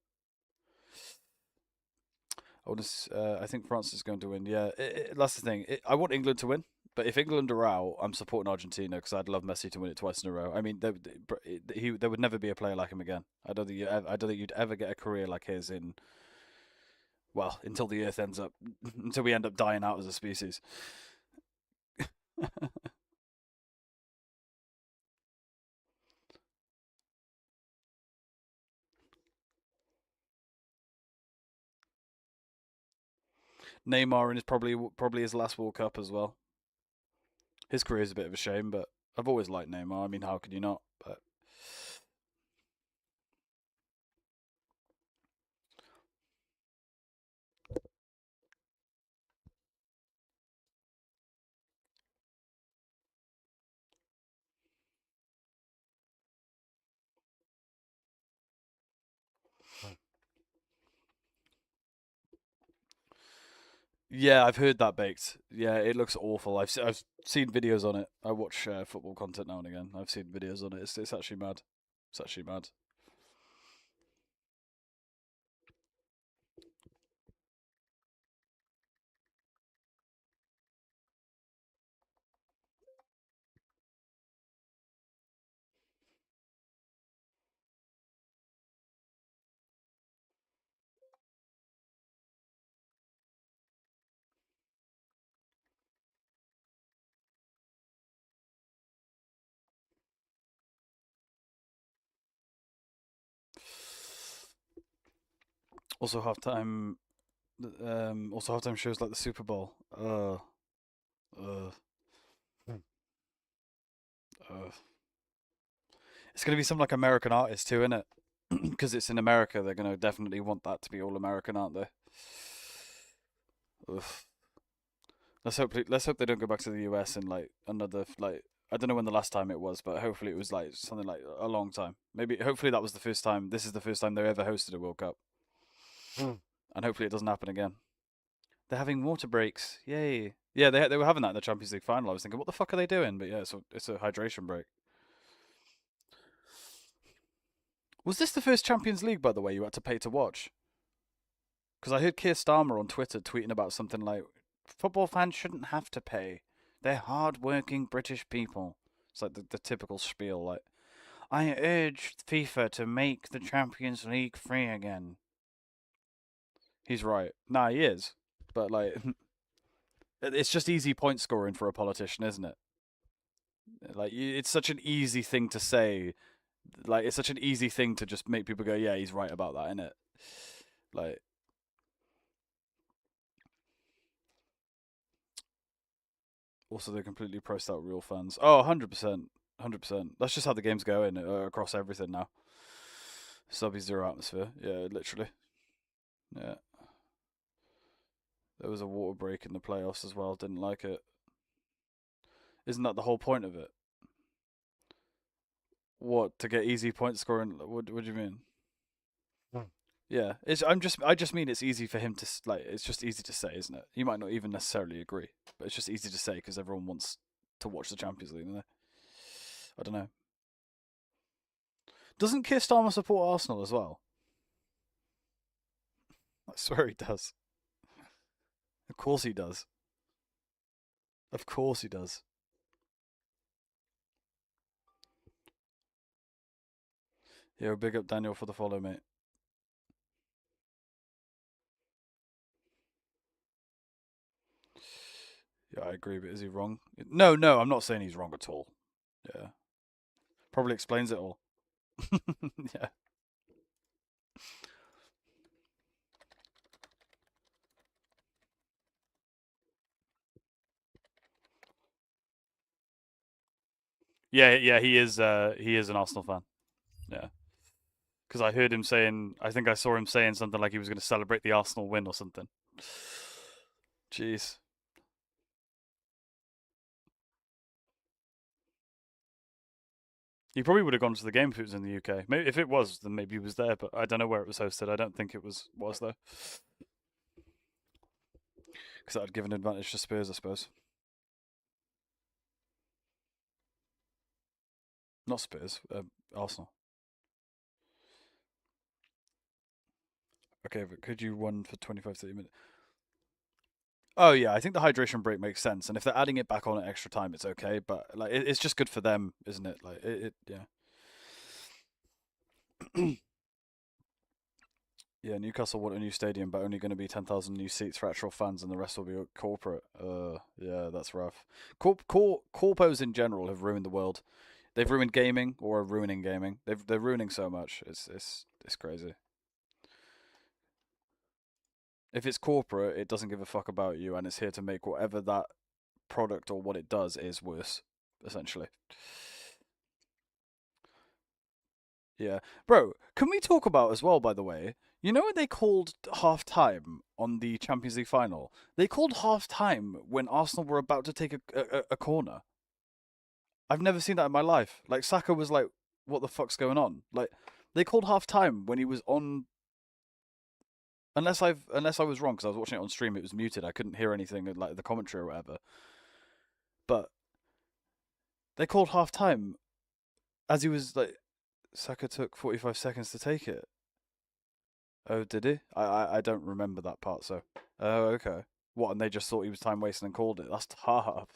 I think France is going to win. Yeah, that's the thing. I want England to win, but if England are out, I'm supporting Argentina because I'd love Messi to win it twice in a row. I mean, there would never be a player like him again. I don't think you'd ever get a career like his in well until the Earth ends up until we end up dying out as a species. Neymar and is probably his last World Cup as well. His career is a bit of a shame, but I've always liked Neymar. I mean, how could you not? But yeah, I've heard that baked. Yeah, it looks awful. I've seen videos on it. I watch football content now and again. I've seen videos on it. It's actually mad. It's actually mad. Also halftime. Also halftime shows like the Super Bowl. Uh, uh. It's gonna be some like American artist too, isn't it? Because it's in America, they're gonna definitely want that to be all American, aren't they? Ugh. Let's hope they don't go back to the US in like another like I don't know when the last time it was, but hopefully it was like something like a long time. Maybe hopefully that was the first time. This is the first time they ever hosted a World Cup, and hopefully it doesn't happen again. They're having water breaks. Yay! Yeah, they were having that in the Champions League final. I was thinking, what the fuck are they doing? But yeah, it's a hydration break. Was this the first Champions League, by the way, you had to pay to watch? Because I heard Keir Starmer on Twitter tweeting about something like, football fans shouldn't have to pay. They're hard-working British people. It's like the typical spiel, like, I urge FIFA to make the Champions League free again. He's right. Nah, he is. But, like, it's just easy point scoring for a politician, isn't it? Like, it's such an easy thing to say. Like, it's such an easy thing to just make people go, yeah, he's right about that, isn't it? Like, also, they completely priced out real fans. Oh, 100%. 100%. That's just how the game's going across everything now. Subby zero atmosphere. Yeah, literally. Yeah. There was a water break in the playoffs as well. Didn't like it. Isn't that the whole point of it? What, to get easy point scoring? What do you mean? Yeah, I just mean it's easy for him to like. It's just easy to say, isn't it? You might not even necessarily agree, but it's just easy to say because everyone wants to watch the Champions League. I don't know. Doesn't Keir Starmer support Arsenal as well? I swear he does. Of course he does. Of course he does. Yeah, big up Daniel for the follow, mate. Yeah, I agree, but is he wrong? No, no, I'm not saying he's wrong at all. Yeah, probably explains it all. Yeah, yeah, yeah. He is. He is an Arsenal fan. Yeah, because I heard him saying, I think I saw him saying something like he was going to celebrate the Arsenal win or something. Jeez. He probably would have gone to the game if it was in the UK. Maybe if it was, then maybe he was there, but I don't know where it was hosted. I don't think it was though, because that would give an advantage to Spurs, I suppose. Not Spurs, Arsenal. Okay, but could you run for 25, 30 minutes? Oh yeah, I think the hydration break makes sense, and if they're adding it back on at extra time, it's okay. But like, it's just good for them, isn't it? Like, yeah. Yeah, Newcastle want a new stadium, but only going to be 10,000 new seats for actual fans, and the rest will be corporate. Yeah, that's rough. Corpos in general have ruined the world. They've ruined gaming, or are ruining gaming. They're ruining so much. It's crazy. If it's corporate, it doesn't give a fuck about you, and it's here to make whatever that product or what it does is worse, essentially. Yeah. Bro, can we talk about as well, by the way, you know what they called half time on the Champions League final? They called half time when Arsenal were about to take a corner. I've never seen that in my life. Like, Saka was like, what the fuck's going on? Like, they called half time when he was on. Unless I was wrong because I was watching it on stream, it was muted. I couldn't hear anything like the commentary or whatever. But they called half time as he was like, Saka took 45 seconds to take it. Oh, did he? I don't remember that part. So, oh, okay. What? And they just thought he was time wasting and called it. That's tough.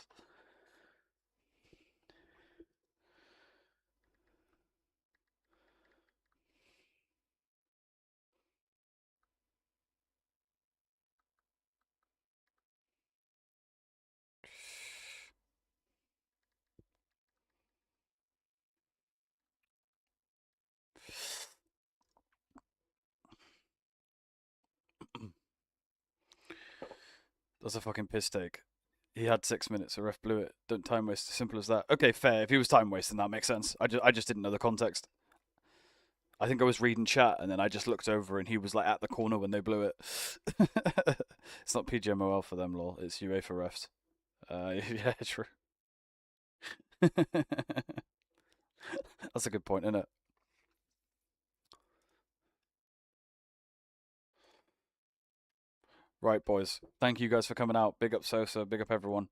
That's a fucking piss take. He had 6 minutes. The ref blew it. Don't time waste. Simple as that. Okay, fair. If he was time wasting, that makes sense. I just didn't know the context. I think I was reading chat and then I just looked over and he was like at the corner when they blew it. It's not PGMOL for them, lol. It's UEFA refs. Yeah, true. That's a good point, isn't it? Right, boys. Thank you guys for coming out. Big up Sosa. Big up everyone.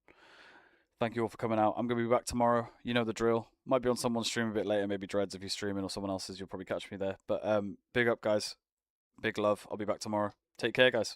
Thank you all for coming out. I'm gonna be back tomorrow. You know the drill. Might be on someone's stream a bit later, maybe Dreads if he's streaming or someone else's. You'll probably catch me there. But big up, guys. Big love. I'll be back tomorrow. Take care, guys.